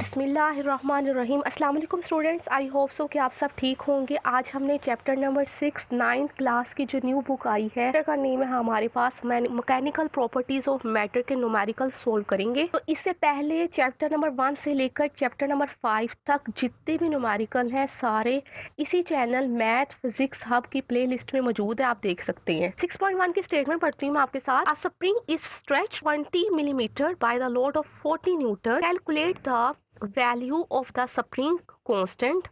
बिस्मिल्लाहिर्रहमानिर्रहीम। अस्सलाम वालेकुम स्टूडेंट्स, आई होप सो कि आप सब ठीक होंगे। आज हमने चैप्टर नंबर 6 9th क्लास की जो न्यू बुक आई है, चैप्टर का नेम है हमारे पास मैकेनिकल प्रॉपर्टीज ऑफ मैटर के न्यूमेरिकल सोल्व करेंगे। तो इससे पहले चैप्टर नंबर 1 से लेकर चैप्टर नंबर 5 तक जितने भी न्यूमेरिकल हैं सारे इसी चैनल मैथ फिजिक्स हब की प्ले लिस्ट में मौजूद है, आप देख सकते हैं। 6.1 की स्टेटमेंट पढ़ती हूँ मैं आपके साथ। अ spring is stretch 20 millimetre by the load of 40 Newton. Calculate the value of the spring constant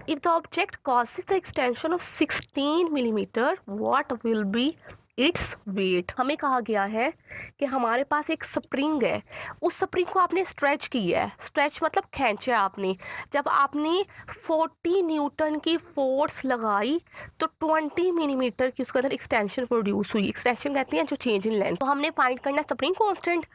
if the object causes the extension of 16 millimeter, what will be its weight. हमें कहा गया है कि हमारे पास एक स्प्रिंग है, उस स्प्रिंग को आपने स्ट्रेच किया है। स्ट्रेच मतलब खींचा आपने। जब आपने 40 न्यूटन की फोर्स लगाई तो 20 मिलीमीटर की उसके अंदर एक्सटेंशन प्रोड्यूस हुई। एक्सटेंशन कहते हैं जो चेंज इन लेंथ। तो हमने फाइंड करना स्प्रिंग कांस्टेंट,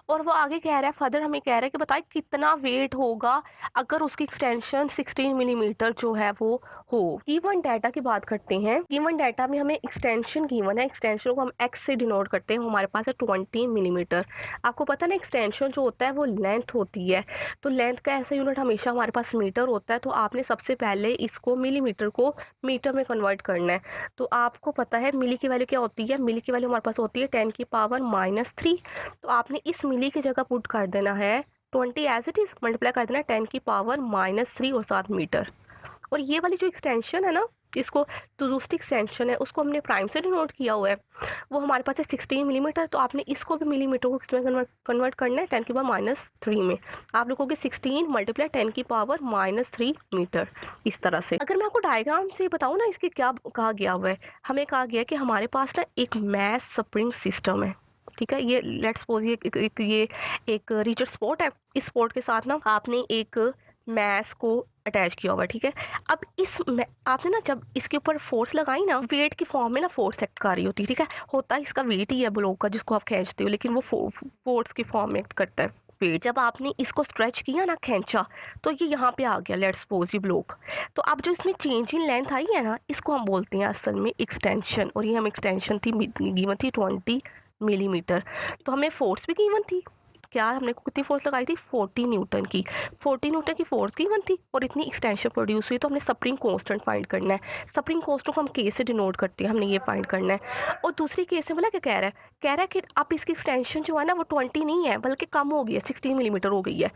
और वो आगे कह रहा है फर्दर हमें कह रहा है कि बताए कितना वेट होगा अगर उसकी एक्सटेंशन 16 मिलीमीटर जो है वो हो। गिवन डाटा की बात करते हैं। गिवन डाटा में हमें एक्सटेंशन गिवन है, एक्सटेंशन को हम एक्स से डिनोट करते हैं। हमारे पास है 20 मिलीमीटर। आपको पता ना एक्सटेंशन जो होता है वो लेंथ होती है, तो लेंथ का ऐसा यूनिट हमेशा हमारे पास मीटर होता है। तो आपने सबसे पहले इसको मिलीमीटर को मीटर में कन्वर्ट करना है। तो आपको पता है मिली की वैल्यू क्या होती है। मिली की वैल्यू हमारे पास होती है 10⁻³ तो आपने इस मिली की जगह पुट कर देना है 20 एज इट इज, मल्टीप्लाई कर देना 10⁻³ और 7 मीटर। और ये वाली जो एक्सटेंशन है ना, इसको तो दूसरी एक्सटेंशन है उसको हमने प्राइम से डिनोट किया हुआ है, वो हमारे पास है 16 मिलीमीटर। तो आपने इसको भी मिलीमीटर को किसमें कन्वर्ट करना है 10⁻³ में। आप लिखोगे 16 × 10⁻³ मीटर। इस तरह से अगर मैं आपको डायग्राम से बताऊँ ना, इसकी क्या कहा गया हुआ है। हमें कहा गया है कि हमारे पास ना एक मैस स्प्रिंग सिस्टम है, ठीक है। ये लेट्स सपोज ये एक रिचर्ड स्पॉट है। इस स्पॉट के साथ ना आपने एक मैस को अटैच किया हुआ है, ठीक है। अब आपने ना जब इसके ऊपर फोर्स लगाई ना, वेट की फॉर्म में ना फोर्स एक्ट कर रही होती है, ठीक है। होता है इसका वेट ही है ब्लॉक का जिसको आप खींचते हो, लेकिन वो फोर्स की फॉर्म में एक्ट करता है वेट। जब आपने इसको स्ट्रेच किया ना, खींचा, तो ये यहाँ पे आ गया लेट्स सपोज ये ब्लॉक। तो अब जो इसमें चेंज इन लेंथ आई है ना, इसको हम बोलते हैं असल में एक्सटेंशन। और ये हम एक्सटेंशन थी गिवन थी 20 मिलीमीटर। तो हमें फोर्स भी गिवन थी। क्या हमने कितनी फोर्स लगाई थी 40 न्यूटन की। 40 न्यूटन की फोर्स गिवन थी और इतनी एक्सटेंशन प्रोड्यूस हुई। तो हमने स्प्रिंग कांस्टेंट फाइंड करना है। स्प्रिंग कांस्टेंट को हम के से डिनोट करते हैं, हमने ये फाइंड करना है। और दूसरी केस में बोला क्या कह रहा है, कह रहा है कि अब इसकी एक्सटेंशन जो है ना वो 20 नहीं है बल्कि कम हो गई है, 16 मिलीमीटर हो गई है।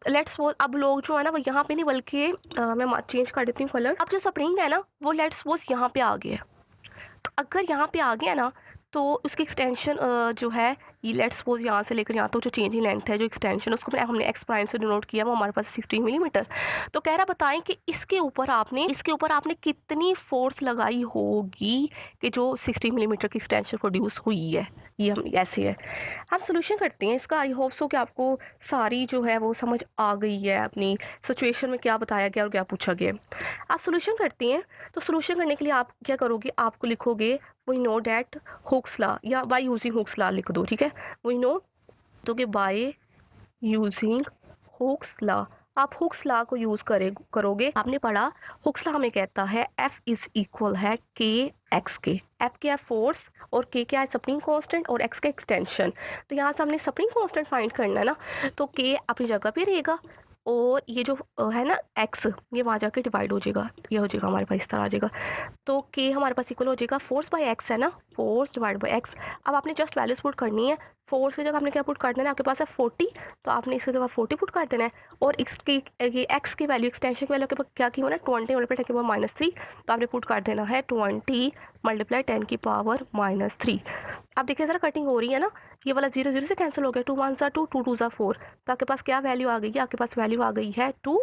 लेट्स सपोज अब लोग जो है ना वो यहाँ पे नहीं बल्कि मैं चेंज कर देती हूँ कलर। अब जो स्प्रिंग है ना वो लेट्स सपोज यहाँ पे आ गया। तो अगर यहाँ पे आ गया ना तो उसकी एक्सटेंशन जो है ये लेट्स सपोज यहाँ से लेकर यहाँ तो जो चेंज इन लेंथ है, जो एक्सटेंशन उसको हमने एक्स प्राइम से डिनोट किया, वो हमारे पास 16 मिलीमीटर। तो कह रहा बताएं कि इसके ऊपर आपने कितनी फोर्स लगाई होगी कि जो 16 मिलीमीटर की एक्सटेंशन प्रोड्यूस हुई है। ये हम ऐसे है। हम सोल्यूशन करते हैं इसका। आई होप सो कि आपको सारी जो है वो समझ आ गई है, अपनी सिचुएशन में क्या बताया गया और क्या पूछा गया। आप सोल्यूशन करते हैं। तो सोल्यूशन करने के लिए आप क्या करोगे, आपको लिखोगे we know that Hooke's law, या बाय यूजिंग हुक्स लॉ लिख दो, ठीक है। वी नो तो कि बाय यूजिंग हुक्स लॉ, आप हुक्स लॉ को यूज करोगे। आपने पढ़ा हुक्स लॉ हमें कहता है F इज इक्वल है के एक्स के। F क्या है फोर्स और K क्या है स्प्रिंग कांस्टेंट और X का एक्सटेंशन। तो यहाँ से हमने स्प्रिंग कांस्टेंट फाइंड करना है ना, तो K अपनी जगह पे रहेगा और ये जो है ना X, ये वहाँ जाके डिवाइड हो जाएगा, ये हो जाएगा हमारे पास इस तरह आ जाएगा। तो K हमारे पास इक्वल हो जाएगा फोर्स बाय X है ना, फोर्स डिवाइड बाय X। अब आपने जस्ट वैल्यूज पुट करनी है। फोर्स की जगह आपने क्या पुट कर देना है, आपके पास है 40, तो आपने इसकी जगह 40 पुट कर देना है। और इसकी ये X की वैल्यू एक्सटेंशन की वैल्यू के क्या की होना है 20 मल्टीप्लाई 10⁻³ तो आपने पुट कर देना है 20 मल्टीप्लाई 10⁻³ अब देखिए ज़रा कटिंग हो रही है ना, ये वाला 0 0 से कैंसिल हो गया, 2 1 2 2 2 4। तो आपके पास क्या वैल्यू आ गई है, आपके पास वैल्यू आ गई है 2।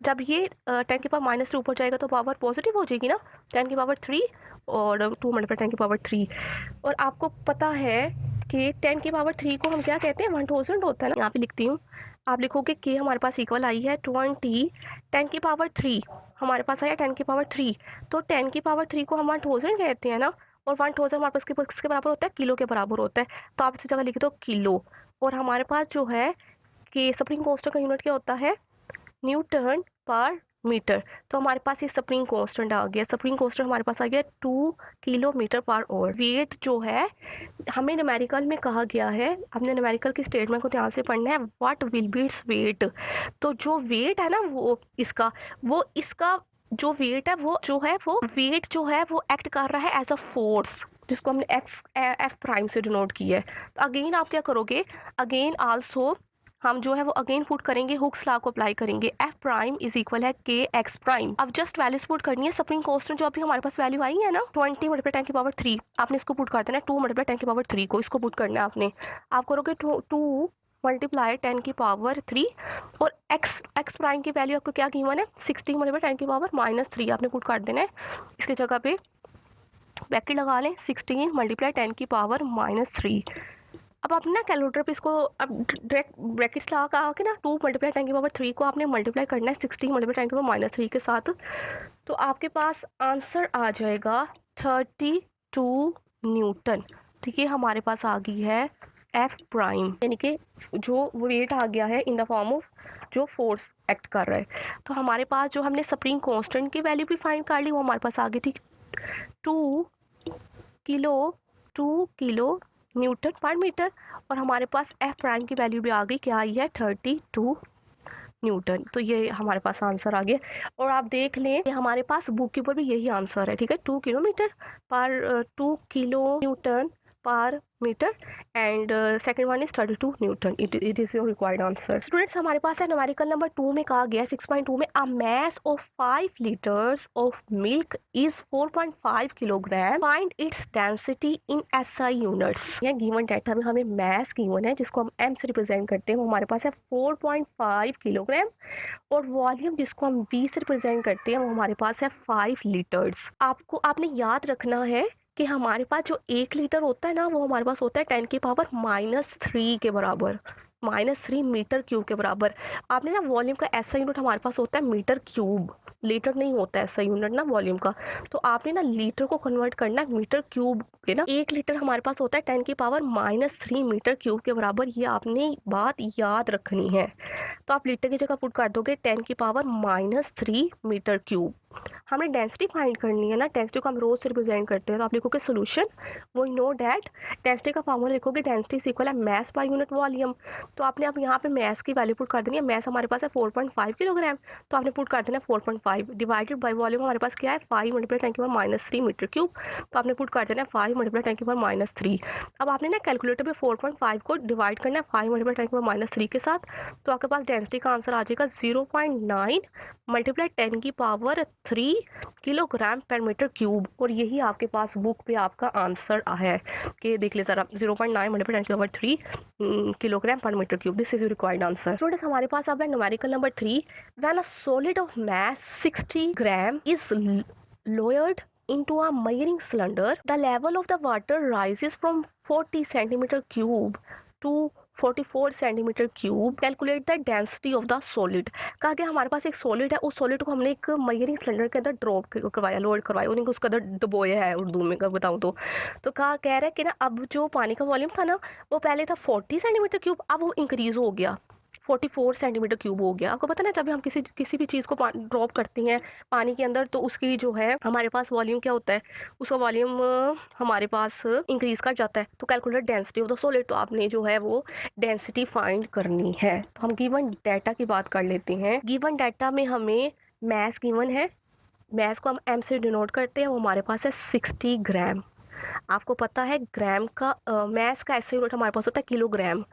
जब ये 10⁻³ ऊपर जाएगा तो पावर पॉजिटिव हो जाएगी ना, 10⁻³ और 2 मल्टीप्लाई 10⁻³ और आपको पता है कि 10⁻³ को हम क्या कहते हैं 1000 होता है ना। यहाँ पे लिखती हूँ, आप लिखोगे कि हमारे पास इक्वल आई है 20 10⁻³ हमारे पास आया 10⁻³। तो 10⁻³ को हम 1000 कहते हैं ना, और 1000 हमारे पास किसके बराबर होता है, किलो के बराबर होता है। तो आप इस जगह लिख दो किलो। और हमारे पास जो है कि स्प्रिंग कांस्टेंट का यूनिट क्या होता है न्यूटन पर मीटर। तो हमारे पास ये स्प्रिंग कांस्टेंट आ गया, स्प्रिंग कांस्टेंट हमारे पास आ गया 2 किलोमीटर पर आवर। वेट जो है हमें न्यूमेरिकल में कहा गया है, हमने न्यूमेरिकल की स्टेटमेंट को ध्यान से पढ़ना है, what will be its weight. तो जो वेट है ना वो इसका जो वेट है वो जो है वो वेट जो है वो एक्ट कर रहा है एज अ फोर्स, जिसको हमने एक्स एफ प्राइम से डिनोट किया है। तो अगेन आप क्या करोगे, अगेन आल्सो हम जो है वो अगेन पुट करेंगे, हुक्स लॉ को अप्लाई करेंगे, एफ प्राइम इज इक्वल है के एक्स प्राइम। अब जस्ट वैल्यूज पुट करनी है, स्प्रिंग कांस्टेंट जो अभी हमारे पास वैल्यू आई है ना 20 मल्टीप्लाई 10 की पावर 3, आपने इसको पुट कर देना है 2 मल्टीप्लाई 10 की पावर 3 को, इसको पुट करना है आपने। आप करोगे 2 मल्टीप्लाई 10 की पावर 3 और एक्स प्राइम की वैल्यू आपको क्या गिवन है 16 मल्टीप्लाई 10 की पावर -3, आपने पुट कर देना है। इसकी जगह पे ब्रैकेट लगा लें, 16 मल्टीप्लाई 10 की पावर -3। अब आप ना कैलकुलेटर पे इसको अब डायरेक्ट ब्रैकेट्स लगा के ना 2 मल्टीप्लाई 10 की पावर 3 को आपने मल्टीप्लाई करना है 16 मल्टीप्लाई 10 की पावर -3 के साथ। तो आपके पास आंसर आ जाएगा 32 न्यूटन। तो ये हमारे पास आ गई है एफ प्राइम, यानी कि जो वेट आ गया है इन द फॉर्म ऑफ जो फोर्स एक्ट कर रहा है। तो हमारे पास जो हमने स्प्रिंग कांस्टेंट की वैल्यू भी फाइंड कर ली, वो हमारे पास आ गई थी 2 किलो न्यूटन पर मीटर, और हमारे पास एफ प्राइम की वैल्यू भी आ गई, क्या आई है 32 न्यूटन। तो ये हमारे पास आंसर आ गया। और आप देख लें कि हमारे पास बुक के ऊपर भी यही आंसर है, ठीक है, 2 किलोमीटर पर 2 kilo newton per metre and second one is 32 newton. It is your required answer. Students हमारे पास है न्यूमेरिकल नंबर 2 में कहा गया 6.2 में a mass of 5 litres of milk is 4.5 kilogram, find its density in SI units. यह given data में हमें मैस गिवन है जिसको हम एम से रिप्रेजेंट करते हैं, वो हमारे पास है 4.5 किलोग्राम, और वॉल्यूम जिसको हम वी से रिप्रेजेंट करते हैं वो हमारे पास है 5 लीटर्स। आपने याद रखना है कि हमारे पास जो 1 लीटर होता है ना वो हमारे पास होता है 10 की पावर -3 के बराबर, -3 मीटर क्यूब के बराबर। आपने ना वॉल्यूम का ऐसा यूनिट हमारे पास होता है मीटर क्यूब, लीटर नहीं होता है ऐसा यूनिट ना वॉल्यूम का। तो आपने ना लीटर को कन्वर्ट करना है मीटर क्यूब के ना। 1 लीटर हमारे पास होता है 10 की पावर -3 मीटर क्यूब के बराबर, ये आपने बात याद रखनी है। तो आप लीटर की जगह पुट कर दोगे 10 की पावर -3 मीटर क्यूब। हमें डेंसिटी फाइंड करनी है ना, डेंसिटी को हम रोज से रिप्रेजेंट करते हैं, तो आप लिखोगे सोल्यूशन, वो नो डैट डेंसिटी का फार्मूला लिखोगे, डेंसिटी इज इक्वल है मैस बाय यूनिट वॉल्यूम। तो आपने अब यहाँ पे मैस की वैल्यू पुट कर देनी है, मैस हमारे पास है 4.5 किलोग्राम, तो आपने पुट कर देना है 4.5 डिवाइडेड बाय वॉल्यूम हमारे पास क्या है 5 मल्टीप्लाई 10 की पावर -3 मीटर क्यूब, तो आपने पुट कर देना है 5 मल्टीप्लाई 10 की पावर -3। अब आपने ना कैलकुलेटर पे 4.5 को डिवाइड करना है 5 मल्टीप्लाई 10 की पावर -3 के साथ, तो आपके पास डेंसिटी का आंसर आ जाएगा 0.9 मल्टीप्लाई 10 की power 3 kilogram per metre cube. और यही आपके पास बुक पे आपका आंसर है कि देख ले जरा 0.9 मल्टीप्लाई 10 की power 3 kilogram per metre cube. This is required answer. Students हमारे पास अब है numerical number 3, when a solid of mass 60 gram is lowered into a measuring cylinder, the level of the water rises from 40 centimeter cube to 44 centimetre cube. Calculate the density of the solid. कहा गया हमारे पास एक solid है, उस solid को हमने एक measuring cylinder के अंदर ड्रॉप करवाया, लोड करवाया, उन्हें उसके अंदर डुबोया है, उर्दू में बताऊँ तो कहा कह रहा है कि ना अब जो पानी का वॉल्यूम था ना वो पहले था 40 सेंटीमीटर क्यूब, अब वो इंक्रीज हो गया 44 सेंटीमीटर क्यूब हो गया। आपको पता ना जब हम किसी भी चीज़ को ड्रॉप करते हैं पानी के अंदर तो उसकी जो है हमारे पास वॉल्यूम क्या होता है, उसका वॉल्यूम हमारे पास इंक्रीज कर जाता है। तो calculate density of the solid, तो आपने जो है वो डेंसिटी फाइंड करनी है। तो हम गिवन डाटा की बात कर लेते हैं। गिवन डाटा में हमें मैस गिवन है, मैस को हम एम से डिनोट करते हैं, वो हमारे पास है 60 ग्राम। आपको पता है ग्राम का मैस का ऐसे यूनिट हमारे पास होता है किलोग्राम,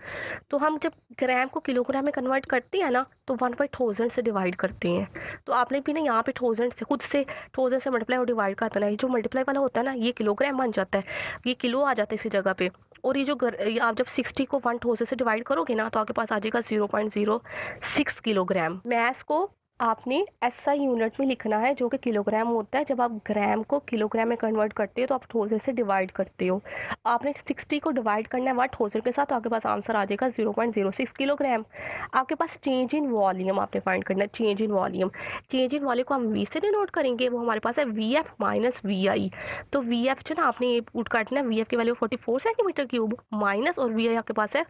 तो हम जब ग्राम को किलोग्राम में कन्वर्ट करते हैं ना तो 1/1000 से डिवाइड करते हैं। तो आपने भी ना यहाँ पे 1000 से खुद से 1000 से मल्टीप्लाई और डिवाइड का आता है, जो मल्टीप्लाई वाला होता है ना ये किलोग्राम बन जाता है, ये किलो आ जाता है इसी जगह पे। और ये जो आप जब 60 को 1000 से डिवाइड करोगे ना तो आपके पास आ जाएगा 0.06 किलोग्राम। मैस को आपने एसआई यूनिट में लिखना है जो कि किलोग्राम होता है। जब आप ग्राम को किलोग्राम में कन्वर्ट करते हो तो आप 1000 से डिवाइड करते हो। आपने 60 को डिवाइड करना है 1000 के साथ, तो आपके पास आंसर आ जाएगा 0.06 किलोग्राम। आपके पास चेंज इन वॉल्यूम आपने फाइंड करना है, change in volume. Change in volume को हम वी से डिनोट करेंगे, वो हमारे पास है VF माइनस VI। तो VF जो ना आपने पुट करना है, VF की वैल्यू 44 सेंटीमीटर क्यूब माइनस, और VI आपके पास है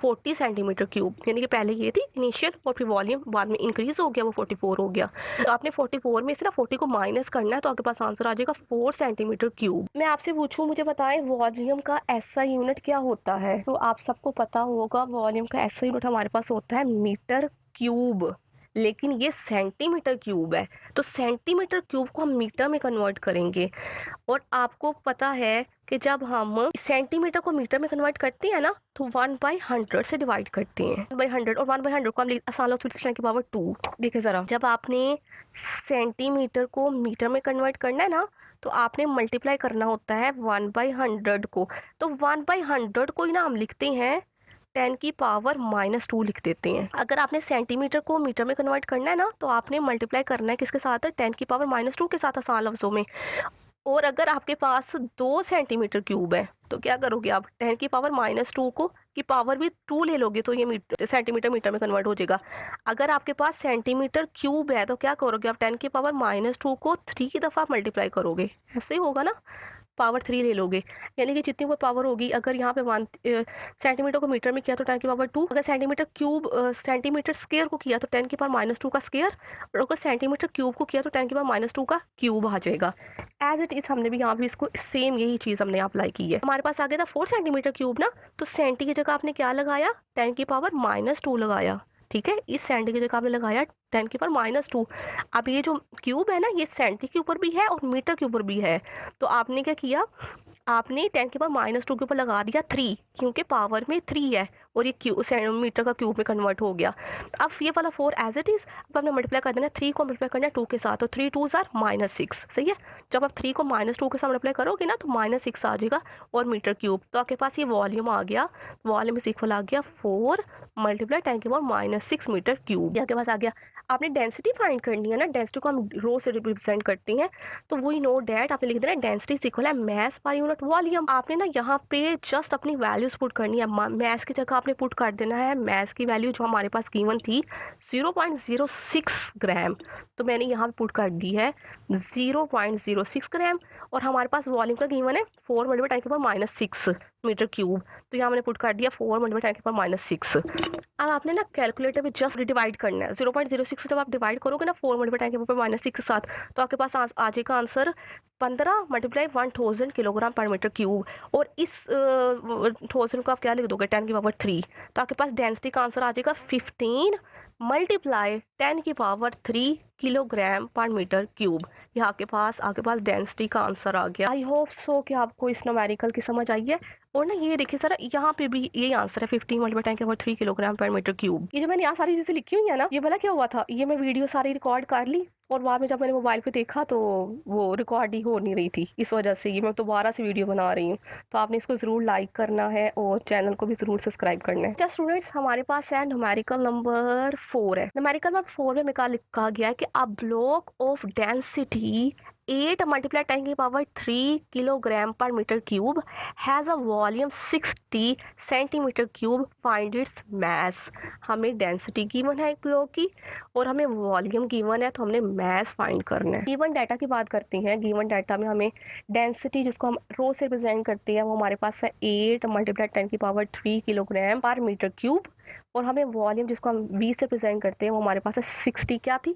40 सेंटीमीटर क्यूब, यानी कि पहले ये थी इनिशियल और फिर वॉल्यूम बाद में इंक्रीज हो गया वो 44 44 हो गया। तो आपने 44 में से ना 40 को माइनस करना है, तो आपके पास आंसर आ जाएगा 4 सेंटीमीटर क्यूब। मैं आपसे पूछूं, मुझे बताएं वॉल्यूम का ऐसा यूनिट क्या होता है? तो आप सबको पता होगा वॉल्यूम का ऐसा यूनिट हमारे पास होता है मीटर क्यूब, लेकिन ये सेंटीमीटर क्यूब है। तो सेंटीमीटर क्यूब को हम मीटर में कन्वर्ट करेंगे। और आपको पता है कि जब हम सेंटीमीटर को मीटर में कन्वर्ट करते हैं ना, तो 1/100 से डिवाइड करते हैं। 1/100 और 1/100 को हम आसान लॉग 10 की पावर 2। देखिए ज़रा, जब आपने सेंटीमीटर को मीटर में कन्वर्ट करना है ना, तो आपने मल्टीप्लाई करना होता है 1/100 को। तो 1/100 को ही ना हम लिखते हैं 10 की पावर -2 लिख देते हैं। अगर आपने सेंटीमीटर को मीटर में कन्वर्ट करना है ना, तो आपने मल्टीप्लाई करना है किसके साथ? 10 की पावर -2 के साथ, आसान लफ्जों में। और अगर आपके पास 2 सेंटीमीटर क्यूब है, तो क्या करोगे आप? 10 की पावर -2 को की पावर भी 2 ले लोगे, तो ये सेंटीमीटर मीटर में कन्वर्ट हो जाएगा। अगर आपके पास सेंटीमीटर क्यूब है, तो क्या करोगे आप? 10 की पावर -2 को 3 की दफ़ा मल्टीप्लाई करोगे, ऐसे ही होगा ना, पावर 3 ले लोगे। यानी कि जितनी वो पावर होगी, अगर यहाँ पे 1 सेंटीमीटर को मीटर में किया तो 10 की पावर 2, अगर सेंटीमीटर क्यूब सेंटीमीटर स्क्वायर को किया तो 10 की पावर -2 का स्क्वायर, और अगर सेंटीमीटर क्यूब को किया तो 10 की पावर -2 का क्यूब आ जाएगा। एज इट इज हमने भी यहाँ भी इसको सेम यही चीज़ हमने अप्लाई की है। हमारे पास आ गया था 4 सेंटीमीटर क्यूब ना, तो सेंटी की जगह आपने क्या लगाया? 10 की पावर -2 लगाया। ठीक है, इस सेंटी की जगह आपने लगाया 10 की पावर -2। अब ये जो क्यूब है ना, ये सेंटी के ऊपर भी है और मीटर के ऊपर भी है। तो आपने क्या किया? आपने 10 की पावर -2 के ऊपर लगा दिया 3, क्योंकि पावर में 3 है और ये मीटर का क्यूब में कन्वर्ट हो गया। अब ये वाला 4 एज इट इज, अब आपने मल्टीप्लाई कर देना, 3 को मल्टीप्लाई करना है 2 के साथ, तो 3 2 ज़ार -6। सही है, जब आप 3 को -2 के साथ मल्टीप्लाई करोगे ना, तो -6 आ जाएगा और मीटर क्यूब। तो आपके पास ये वॉल्यूम आ गया, वॉल्यूम इज इक्वल आ गया 4 मल्टीप्लाई 10 की पावर -6 मीटर क्यूब। ये आपके पास आ गया। आपने डेंसिटी फाइंड करनी है ना, डेंसिटी को हम रो से रिप्रेजेंट करते हैं, तो वी नो डैट आपने लिख देना डेंसिटी इज इक्वल है मैस पर यूनिट वॉल्यूम। आपने ना यहाँ पे जस्ट अपनी वैल्यूज पुट करनी है। मैस की जगह आपने पुट कर देना है मैस की वैल्यू जो हमारे पास गिवन थी 0.06 ग्राम, तो मैंने यहाँ पे पुट कर दी है 0.06 ग्राम। और हमारे पास वॉल्यूम का गिवन है 4 मल्टीप्लाई 10 की पावर -6 मीटर क्यूब, तो यहाँ मैंने पुट कर दिया 4 मल्टीप्लाई 10 की पावर -6। अब आपने ना कैलकुलेटर में जस्ट डिवाइड करना है। 0.06 से जब आप डिवाइड करोगे ना 4 मल्टीप्लाई 10 की पावर -6 के साथ, तो आपके पास आ जाएगा answer 15 multiply 1000 kilogram per metre cube. और इस 1000 को आप क्या लिख दोगे? 10 की पावर 3, तो आपके पास डेंसिटी का आंसर आ जाएगा 15 मल्टीप्लाई 10 की power 3 kilogram per metre cube. ये आपके पास डेंसिटी का आंसर आ गया। आई होप सो कि आपको इस न्यूमेरिकल की समझ आई है। और ना ये देखिए सर, यहाँ पे भी यही आंसर है 15 मल्टीप्लाई 10 की power 3 kilogram per metre cube. ये जो मैंने यहाँ सारी चीज़ें लिखी हुई है ना, ये भला क्या हुआ था, ये मैं वीडियो सारी रिकॉर्ड कर ली और बाद में जब मैंने मोबाइल पे देखा तो वो रिकॉर्ड ही हो नहीं रही थी, इस वजह से ये मैं दोबारा से वीडियो बना रही हूँ। तो आपने इसको ज़रूर लाइक करना है और चैनल को भी ज़रूर सब्सक्राइब करना है। अच्छा स्टूडेंट्स, हमारे पास है न्यूमेरिकल नंबर 4 है। न्यूमेरिकल नंबर 4 में लिखा गया है कि a block of density 8 multiply 10 की power 3 kilogram per metre cube has a volume 60 centimetre cube, find its mass. हमें डेंसिटी गिवन है एक ब्लॉक की और हमें वॉल्यूम गिवन है, तो हमने मैस फाइंड करना है। गिवन डाटा की बात करते हैं। गिवन डाटा में हमें डेंसिटी जिसको हम रो से रिप्रेजेंट करते हैं वो हमारे पास है 8 मल्टीप्लाई 10 की power 3 kilogram per metre cube. और हमें वॉल्यूम जिसको हम 20 से प्रेजेंट करते हैं वो हमारे पास है 60, क्या थी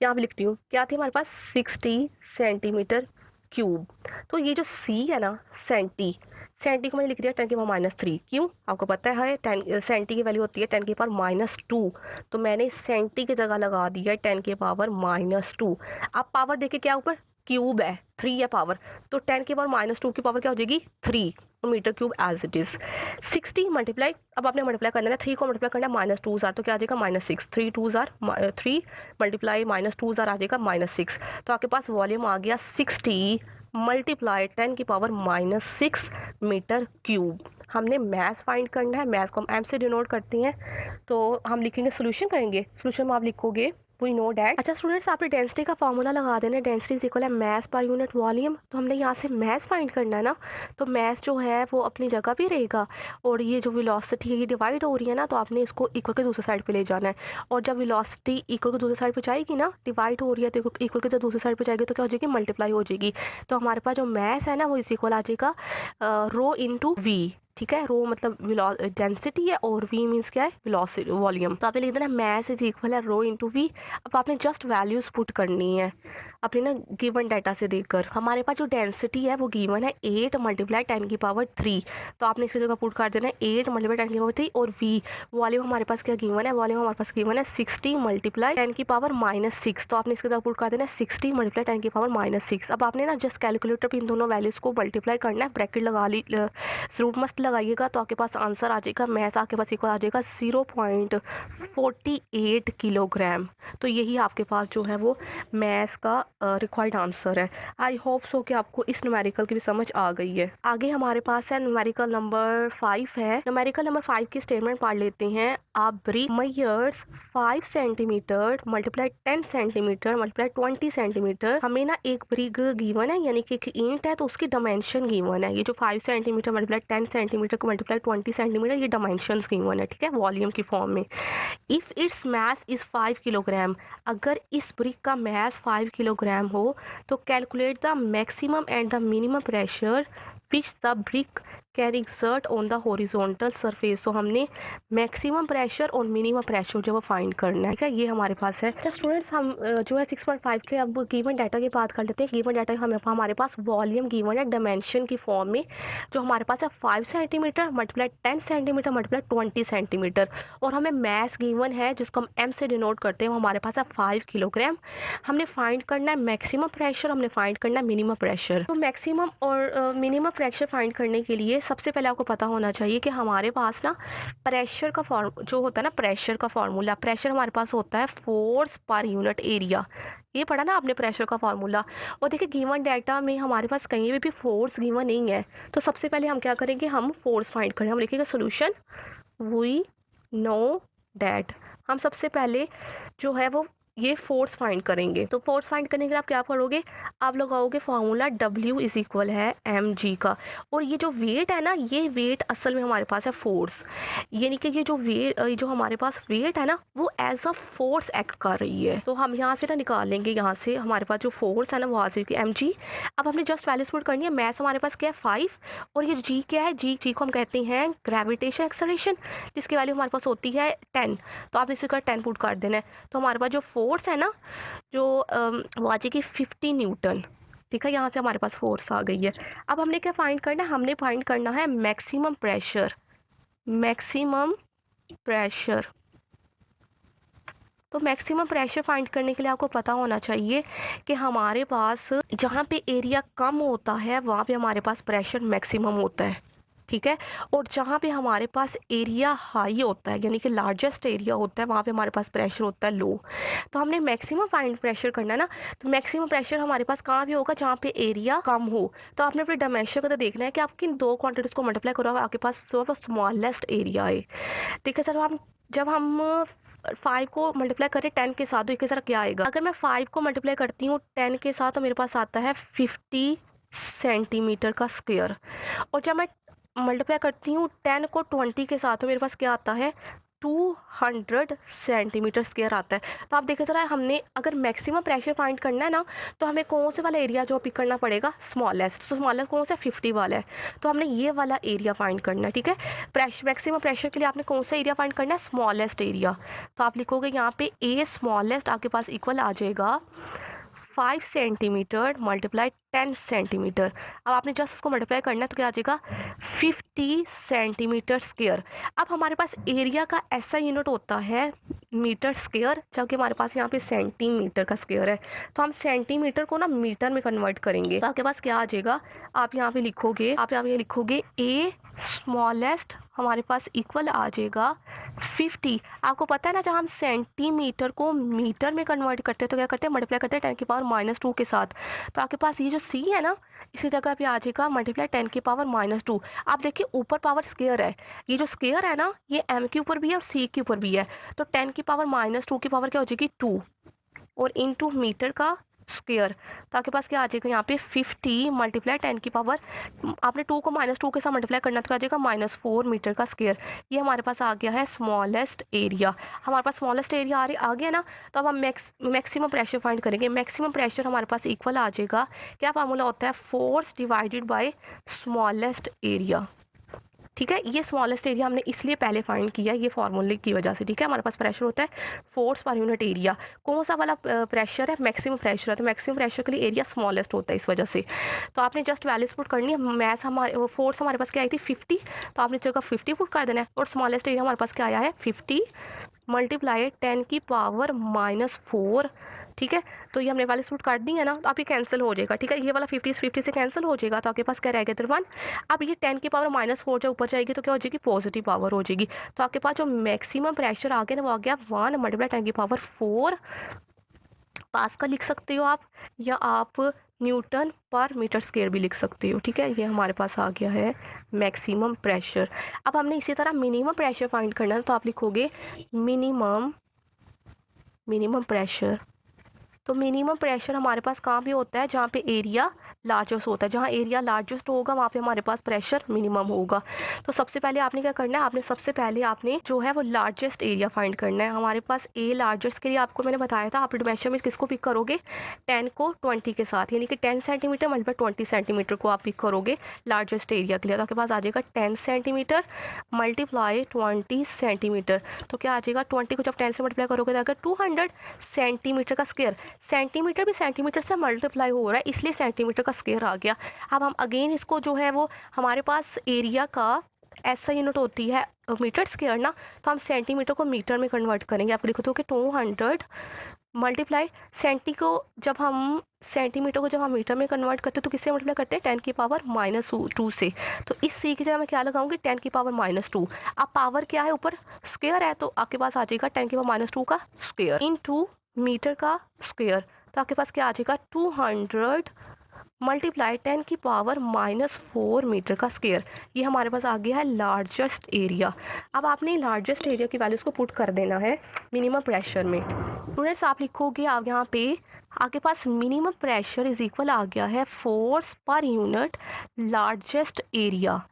यहाँ पे लिखती हूँ, क्या थी हमारे पास 60 सेंटीमीटर क्यूब। तो ये जो सी है ना, सेंटी को मैंने लिख दिया 10 की पावर -3। क्यों? आपको पता है 10 सेंटी की वैल्यू होती है 10 की पावर -2, तो मैंने सेंटी की जगह लगा दिया 10 की पावर -2। अब पावर देखे क्या ऊपर क्यूब है, 3 है पावर, तो 10 की पावर -2 की पावर क्या हो जाएगी 3 metre cube as it is. 60 multiply, अब आपने मल्टीप्लाई करना है 3 को मल्टीप्लाई करना है -2 ज़ार, तो क्या आ जाएगा -6। 3 2 ज़ार 3 मल्टीप्लाई -2 ज़ार आ जाएगा -6। तो आपके पास वॉल्यूम आ गया 60 मल्टीप्लाई 10 की पावर -6 मीटर क्यूब। हमने मैथ फाइंड करना है। मैथ को हम एम से डिनोट करते हैं, तो हम लिखेंगे सोल्यूशन करेंगे। सोल्यूशन में आप लिखोगे वी नो डैट। अच्छा स्टूडेंट्स, आपने डेंसिटी का फॉर्मूला लगा देना है, डेंसिटी इज इक्वल है मैस पर यूनिट वॉल्यूम। तो हमने यहाँ से मैस फाइंड करना है ना, तो मैस जो है वो अपनी जगह पे रहेगा और ये जो वेलोसिटी है ये डिवाइड हो रही है ना, तो आपने इसको इक्वल के दूसरे साइड पे ले जाना है। और जब वेलोसिटी इक्वल के दूसरे साइड पे जाएगी ना, डिवाइड हो रही है तो इक्वल के जब दूसरे साइड पे जाएगी तो क्या हो जाएगी मल्टीप्लाई हो जाएगी। तो हमारे पास जो मैस है ना वो इस इक्वल आ जाएगा रो इंटू वी। ठीक है। रो मतलब डेंसिटी है और वी मीन्स क्या है, वेलोसिटी, वॉल्यूम। तो आपने लिख देना मैस इज इक्वल है रो इंटू वी। अब आपने जस्ट वैल्यूज पुट करनी है अपने ना गिवन डाटा से देखकर। हमारे पास जो डेंसिटी है वो गिवन है 8 मल्टीप्लाई 10 की पावर 3, तो आपने इसकी जगह पुट कर देना है 8 मल्टीप्लाई 10 की पावर 3। और वी वॉल्यूम हमारे पास क्या गिवन है, वॉल्यूम हमारे पास गिवन है 60 मल्टीप्लाई 10 की पावर -6, तो आपने इसकी जगह पुट कर देना है 60 मल्टीप्लाई 10 की पावर -6। अब आपने ना जस्ट कैलकुलेटर पे इन दोनों वैल्यूज को मल्टीप्लाई करना है, ब्रैकेट लगा ली, जरूर मस्त लगाइएगा, तो आपके पास आंसर आ जाएगा, मैथ आपके पास इक्वल आ जाएगा 0.48 किलोग्राम। तो यही आपके पास जो है वो मैथ्स का रिक्वायर्ड आंसर है। आई होप सो कि आपको इस न्यूमेरिकल की भी समझ आ गई है। आगे हमारे पास है न्यूमेरिकल नंबर 5 है। न्यूमेरिकल नंबर 5 की स्टेटमेंट पढ़ लेते हैं। आप brick measures 5 centimetre multiply 10 centimetre multiply 20 centimetre. हमें ना एक ब्रिक गिवन है, यानी कि एक ईंट है, तो उसकी डायमेंशन गिवन है। ये जो 5 सेंटीमीटर मल्टीप्लाई 10 सेंटीमीटर को मल्टीप्लाई 20 सेंटीमीटर, ये डायमेंशंस गिवन है, ठीक है, वॉल्यूम की फॉर्म में। If its mass is 5 kilogram, अगर इस ब्रिक का मास 5 किलोग्राम हो तो calculate the maximum and the minimum pressure which the brick can exert on the horizontal surface. तो हमने मैक्सिमम प्रेशर और मिनिमम प्रेशर जो वो फाइंड करना है, ठीक है, ये हमारे पास है। तो स्टूडेंट्स हम जो है 6.5 के अब गिवन डाटा की बात कर लेते हैं। गिवन डाटा हमारे पास वॉल्यूम गिवन है डायमेंशन की फॉर्म में, जो हमारे पास है 5 centimetre multiply 10 centimetre multiply 20 centimetre. और हमें मैस गिवन है जिसको हम एम से डिनोट करते हैं, वो हमारे पास है 5 किलोग्राम। हमने फाइंड करना है मैक्सिमम प्रेशर, हमने फाइंड करना है मिनिमम प्रेशर। तो मैक्सिमम और मिनिमम प्रेशर फाइंड करने के लिए सबसे पहले आपको पता होना चाहिए कि हमारे पास ना प्रेशर का जो होता है ना, प्रेशर का फार्मूला, प्रेशर हमारे पास होता है फोर्स पर यूनिट एरिया। ये पढ़ा ना आपने प्रेशर का फार्मूला। और देखिए गिवन डाटा में हमारे पास कहीं भी फोर्स गिवन नहीं है, तो सबसे पहले हम क्या करेंगे, हम फोर्स फाइंड करेंगे। हम लिखेंगे सोल्यूशन वी नो डैट। हम सबसे पहले जो है वो ये फोर्स फाइंड करेंगे। तो फोर्स फाइंड करने के लिए आप क्या करोगे, आप लगाओगे फार्मूला W इज इक्वल है mg का। और ये जो वेट है ना, ये वेट असल में हमारे पास है फोर्स, यानी कि ये जो वेट, जो हमारे पास वेट है ना, वो एज अ फोर्स एक्ट कर रही है। तो हम यहाँ से ना निकाल लेंगे, यहाँ से हमारे पास जो फोर्स है ना वो आ जाएगी mg। अब हमने जस्ट वैल्यूज पुट करनी है। मैथ हमारे पास क्या है 5, और ये g क्या है, जी को हम कहते हैं ग्रेविटेशन एक्सेलरेशन, जिसकी वैल्यू हमारे पास होती है 10। तो आप इसी का 10 पुट कर देना है। तो हमारे पास जो फोर्स है ना, जो वो आ जाएगी 50 न्यूटन, ठीक है। यहाँ से हमारे पास फोर्स आ गई है। अब हमने क्या फाइंड करना है, हमने फाइंड करना है मैक्सिमम प्रेशर, मैक्सिमम प्रेशर। तो मैक्सिमम प्रेशर फाइंड करने के लिए आपको पता होना चाहिए कि हमारे पास जहाँ पे एरिया कम होता है वहाँ पे हमारे पास प्रेशर मैक्सिमम होता है, ठीक है। और जहाँ पे हमारे पास एरिया हाई होता है, यानी कि लार्जेस्ट एरिया होता है, वहाँ पे हमारे पास प्रेशर होता है लो। तो हमने मैक्सिमम फाइंड प्रेशर करना है ना, तो मैक्सिमम प्रेशर हमारे पास कहाँ भी होगा, जहाँ पे एरिया कम हो। तो आपने अपने डायमेंशन को तो देखना है कि आप किन दो क्वांटिटीज़ को मल्टीप्लाई करो, आपके पास स्मॉलेस्ट एरिया है। देखिए सर, हम जब हम 5 को मल्टीप्लाई करें 10 के साथ, तो एक सर क्या आएगा, अगर मैं 5 को मल्टीप्लाई करती हूँ 10 के साथ, तो मेरे पास आता है 50 सेंटीमीटर का स्क्वायर। और जब मैं मल्टीप्लाई करती हूँ 10 को 20 के साथ, तो मेरे पास क्या आता है 200 सेंटीमीटर स्क्वायर आता है। तो आप देखें ज़रा, हमने अगर मैक्सिमम प्रेशर फाइंड करना है ना, तो हमें कौन से वाला एरिया जो पिक करना पड़ेगा, स्मॉलेस्ट। तो स्मॉलेस्ट कौन सा, 50 वाला है, तो हमने ये वाला एरिया फाइंड करना है, ठीक है। मैक्सिमम प्रेशर के लिए आपने कौन सा एरिया फाइंड करना है, स्मॉलेस्ट एरिया। तो आप लिखोगे यहाँ पे ए स्मॉलेस्ट आपके पास इक्वल आ जाएगा 5 सेंटीमीटर मल्टीप्लाई 10 सेंटीमीटर। अब आपने जस्ट इसको मल्टीप्लाई करना है, तो क्या आ जाएगा 50 सेंटीमीटर स्क्वायर। अब हमारे पास एरिया का ऐसा यूनिट होता है मीटर स्क्वायर, जबकि हमारे पास यहाँ पे सेंटीमीटर का स्क्वायर है। तो हम सेंटीमीटर को ना मीटर में कन्वर्ट करेंगे। तो आपके पास क्या आ जाएगा, आप यहाँ पे लिखोगे, आप यहाँ पे लिखोगे ए स्मॉलेस्ट हमारे पास इक्वल आ जाएगा 50। आपको पता है ना, जब हम सेंटीमीटर को मीटर में कन्वर्ट करते हैं तो क्या करते हैं, मल्टीप्लाई करते हैं 10 की पावर -2 के साथ। तो आपके पास ये जो सी है ना, इसी जगह पे आ जाएगा मल्टीप्लाई 10 की पावर -2। आप देखिए ऊपर पावर स्क्वायर है, ये जो स्क्वायर है ना, ये एम के ऊपर भी है और सी के ऊपर भी है। तो 10 की पावर -2 की पावर क्या हो जाएगी 2, और इनटू मीटर का स्क्वायर। तो आपके पास क्या आ जाएगा यहाँ पे 50 मल्टीप्लाई 10 की पावर, आपने 2 को -2 के साथ मल्टीप्लाई करना, तो आ जाएगा -4 मीटर का स्क्वायर। ये हमारे पास आ गया है स्मॉलेस्ट एरिया। हमारे पास स्मॉलेस्ट एरिया आ गया ना, तो अब हम मैक्सिमम प्रेशर फाइंड करेंगे। मैक्सिमम प्रेशर हमारे पास इक्वल आ जाएगा, क्या फार्मूला होता है, force divided by smallest area. ठीक है। ये स्मॉलेस्ट एरिया हमने इसलिए पहले फाइंड किया ये फार्मूले की वजह से। ठीक है, हमारे पास प्रेशर होता है फोर्स पर यूनिट एरिया। कौन सा वाला प्रेशर है? मैक्सिमम प्रेशर है, तो मैक्सिमम प्रेशर के लिए एरिया स्मॉलेस्ट होता है इस वजह से। तो आपने जस्ट वैल्यूज पुट करनी है। मैथ हमारे फोर्स हमारे पास क्या आई थी 50, तो आपने जगह 50 पुट कर देना है। और स्मॉलेस्ट एरिया हमारे पास क्या आया है 50 मल्टीप्लाई 10 की पावर -4। ठीक है, तो ये हमने वाले सूट काट दी है ना, तो आप ये कैंसिल हो जाएगा। ठीक है, ये वाला 50 से 50 से कैंसिल हो जाएगा, तो आपके पास क्या रहेगा इधर 1। अब ये 10 की पावर -4 जब ऊपर जाएगी तो क्या हो जाएगी पॉजिटिव पावर हो जाएगी। तो आपके पास जो मैक्सिमम प्रेशर आ गया ना वो आ गया 1 मल्टीप्लाई 10 की पावर 4 पास्कल लिख सकते हो आप, या आप न्यूटन पर मीटर स्क्वायर भी लिख सकते हो। ठीक है, ये हमारे पास आ गया है मैक्सिमम प्रेशर। अब हमने इसी तरह मिनिमम प्रेशर फाइंड करना है, तो आप लिखोगे मिनिमम प्रेशर। तो मिनिमम प्रेशर हमारे पास कहाँ पे होता है? जहाँ पे एरिया लार्जेस्ट होता है। जहाँ एरिया लार्जेस्ट होगा वहाँ पे हमारे पास प्रेशर मिनिमम होगा। तो सबसे पहले आपने क्या करना है, सबसे पहले आपने जो है वो लार्जेस्ट एरिया फाइंड करना है। हमारे पास ए लार्जेस्ट के लिए आपको मैंने बताया था, आप मेजरमेंट किसको पिक करोगे? 10 को 20 के साथ, यानी कि 10 सेंटीमीटर मल्टीप्लाई 20 सेंटीमीटर को आप पिक करोगे लार्जेस्ट एरिया के लिए। तो आपके पास आ जाएगा 10 सेंटीमीटर मल्टीप्लाई 20 सेंटीमीटर। तो क्या आ जाएगा 20 को जब 10 से मल्टीप्लाई करोगे तो आएगा 200 सेंटीमीटर का स्क्वायर। सेंटीमीटर भी सेंटीमीटर से मल्टीप्लाई हो रहा है इसलिए सेंटीमीटर का स्क्वायर आ गया। अब हम अगेन इसको जो है वो हमारे पास एरिया का ऐसा यूनिट होती है मीटर स्क्वायर ना, तो हम सेंटीमीटर को मीटर में कन्वर्ट करेंगे। आप लिखो तो कि 200 मल्टीप्लाई सेंटीमीटर को जब हम मीटर में कन्वर्ट करते हैं तो किससे मल्टीप्लाई करते हैं? 10 की पावर -2 से। तो इस सी की जगह मैं क्या लगाऊंगी? 10 की पावर -2। अब पावर क्या है? ऊपर स्क्वायर है, तो आपके पास आ जाएगा 10 की पावर -2 का स्क्वायर इनटू मीटर का स्क्वायर। तो आपके पास क्या आ जाएगा 200 मल्टीप्लाई 10 की पावर -4 मीटर का स्क्वायर। ये हमारे पास आ गया है लार्जेस्ट एरिया। अब आपने लार्जेस्ट एरिया की वैल्यूज़ को पुट कर देना है मिनिमम प्रेशर में। स्टूडेंट्स आप लिखोगे आप यहाँ पे आपके पास मिनिमम प्रेशर इज इक्वल आ गया है force per unit largest area.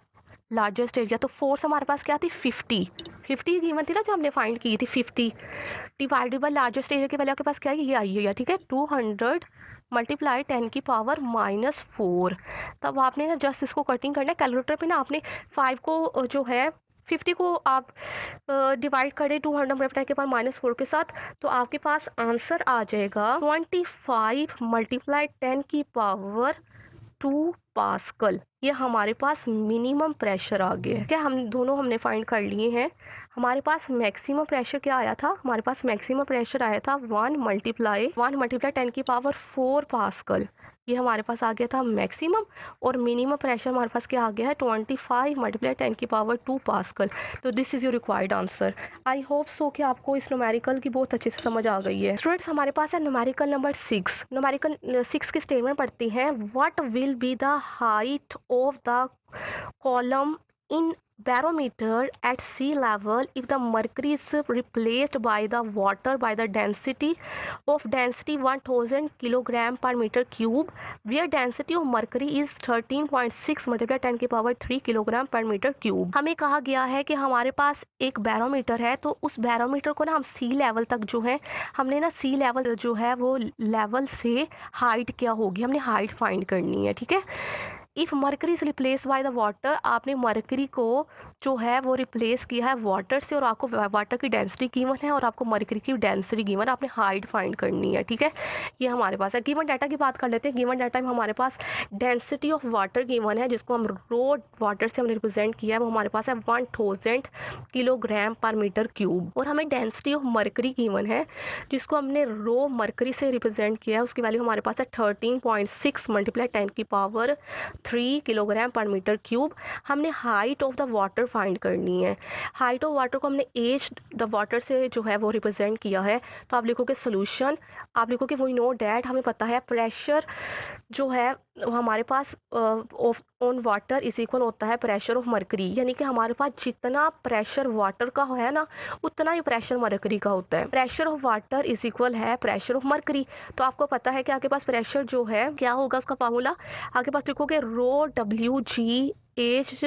तो फोर्स हमारे पास क्या थी 50 की कीमत थी ना जो हमने फाइंड की थी 50 डिवाइडेड बाय लार्जेस्ट एरिया की वैल्यू आपके पास क्या है? ये आई है। ठीक है, 200 मल्टीप्लाई 10 की पावर -4। तब आपने ना जस्ट इसको कटिंग करना है कैलकुलेटर पे ना। आपने 5 को जो है 50 को आप डिवाइड करें 200 मल्टीप्लाई के पावर -4 के साथ, तो आपके पास आंसर आ जाएगा 25 मल्टीप्लाई 10 की पावर 2 पास्कल। ये हमारे पास मिनिमम प्रेशर आ गया है। क्या हम दोनों हमने फाइंड कर लिए हैं। हमारे पास मैक्सिमम प्रेशर क्या आया था? हमारे पास मैक्सिमम प्रेशर आया था 1 मल्टीप्लाई 10 की पावर 4 पास्कल। ये हमारे पास आ गया था मैक्सिमम। और मिनिमम प्रेशर हमारे पास क्या आ गया है 25 मल्टीप्लाई 10 की पावर 2 पास्कल। तो this is your required answer. I hope so कि आपको इस न्यूमेरिकल की बहुत अच्छे से समझ आ गई है। स्टूडेंट्स हमारे पास है न्यूमेरिकल नंबर 6। न्यूमेरिकल 6 की स्टेटमेंट पढ़ती हैं। What will be the height of the column in barometer at sea level if the mercury is replaced by the water by the density 1000 kilogram per meter cube, where density of mercury is 13.6 multiply 10 की power 3 kilogram per metre cube. हमें कहा गया है कि हमारे पास एक barometer है, तो उस बैरोमीटर को ना हम सी लेवल तक जो है हमने ना सी लेवल जो है वो लेवल से हाइट क्या होगी हमने हाइट फाइंड करनी है। ठीक है, if mercury is replace by the water, आपने मरकरी को जो है वो रिप्लेस किया है वाटर से, और आपको वाटर की डेंसिटी गिवन है और आपको मरकरी की डेंसिटी गिवन, आपने हाइट फाइंड करनी है। ठीक है, ये हमारे पास है। गिवन डाटा की बात कर लेते हैं। गिवन डाटा में हमारे पास डेंसिटी ऑफ वाटर गिवन है, जिसको हम रो वाटर से हमने रिप्रेजेंट किया है, वो हमारे पास है 1000 किलोग्राम पर मीटर क्यूब। और हमें डेंसिटी ऑफ मरकरी गिवन है, जिसको हमने रो मरकरी से रिप्रेजेंट किया है, उसकी वैल्यू हमारे पास है 13.6 मल्टीप्लाई 10 की power 3 kilogram per metre cube. हमने height of the water find करनी है। हाइट ऑफ वाटर को हमने एज द वाटर से जो है वो रिप्रेजेंट किया है, तो आप लिखोगे सोल्यूशन, आप लिखोगे वी नो डैट, हमें पता है प्रेशर जो है हमारे pass on water is equal होता है प्रेशर ऑफ मरकरी, यानी कि हमारे पास जितना प्रेशर वाटर का है ना उतना ही प्रेशर मरकरी का होता है। Pressure of water is equal है प्रेशर ऑफ मरकरी। तो आपको पता है कि आपके पास प्रेशर जो है क्या होगा उसका फार्मूला, आपके पास लिखोगे रो डब्ल्यू जी एच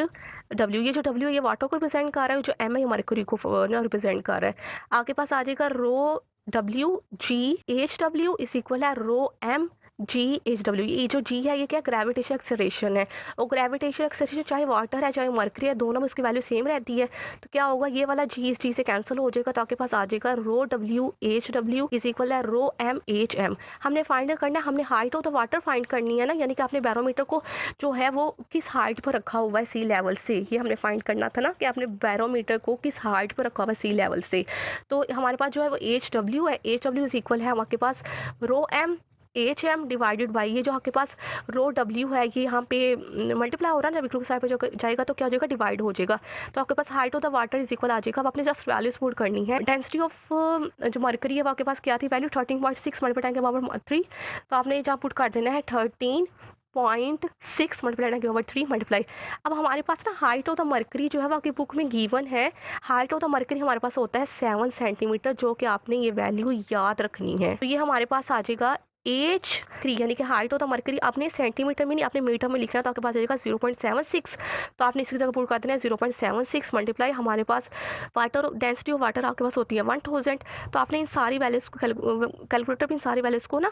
डब्ल्यू, ये जो डब्ल्यू ये वाटर को रिप्रेजेंट कर रहा है, जो एम है मरकरी को रिप्रेजेंट कर रहा है। आपके पास आ जाएगा rho W G H W is equal है रो एम GHW, ये जो G है ये क्या ग्रेविटेशन एक्सेलरेशन है। और ग्रेविटेशन एक्सेलरेशन चाहे वाटर है चाहे मरकरी है, दोनों में उसकी वैल्यू सेम रहती है। तो क्या होगा, ये वाला G इस G से कैंसिल हो जाएगा, तो आपके पास आ जाएगा रो WHW इज इक्वल है रो MHM। हमने फाइंड करना है, हमने height of the water find करनी है ना, यानी कि आपने बैरोमीटर को जो है वो किस हाइट पर रखा हुआ है सी लेवल से, ये हमने फाइंड करना था ना, कि आपने बैरोमीटर को किस हाइट पर रखा हुआ है सी लेवल से। तो हमारे पास जो है वो HW है, HW इज इक्वल है आपके पास रो MHM डिवाइडेड बाई ये जो आपके पास रो W है, ये यहाँ पे मल्टीप्लाई हो रहा है ना, बिल्कुल साइड पे जो जाएगा तो क्या हो जाएगा, डिवाइड हो जाएगा। तो आपके पास height of the water is equal आ जाएगा। अब आपने जस्ट वैल्यूज पुट करनी है। डेंसिटी ऑफ जो मरकरी है वो आपके पास क्या थी वैल्यू 13.6 मल्टीप्लाई के पावर 3, तो आपने जहाँ पुट कर देना है 13.6 मल्टीप्लाई के ओवर 3 मल्टीप्लाई। अब हमारे पास ना हाइट ऑफ द मरकरी जो है वो आपकी बुक में गिवन है। हाइट ऑफ द मरकरी हमारे पास होता है 7 सेंटीमीटर, जो कि आपने ये वैल्यू याद रखनी है। तो ये हमारे पास आ जाएगा H3, यानी कि हाइट ऑफ द मरकरी आपने सेंटीमीटर में नहीं आपने मीटर में लिखना, तो आपके पास आ जाएगा 0.76। तो आपने इसकी जगह पुट कर देना है 0.76 मल्टीप्लाई हमारे पास वाटर डेंसिटी ऑफ वाटर आपके पास होती है 1000। तो आपने इन सारी वैल्यूज को कैलकुलेटर में इन सारी वैल्यूज को ना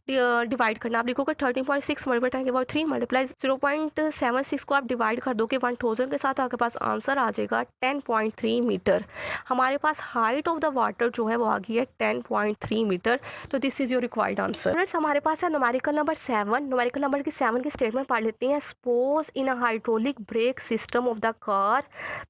डिवाइड करना। आप लिखोगे 13.6 मल्टीप्लाई के बाद 3 मल्टीप्लाई 0.76 को आप डिवाइड कर दोगे 1000 के साथ, तो आपके पास आंसर आ जाएगा 10.3 मीटर। हमारे पास हाइट ऑफ द वाटर जो है वो आ गई है 10.3 मीटर। तो this is your required answer. Friends हमारे पास है न्यूमेरिकल नंबर 7। न्यूमेरिकल नंबर की 7 की स्टेटमेंट पढ़ लेते हैं। Suppose in a hydraulic brake system of the car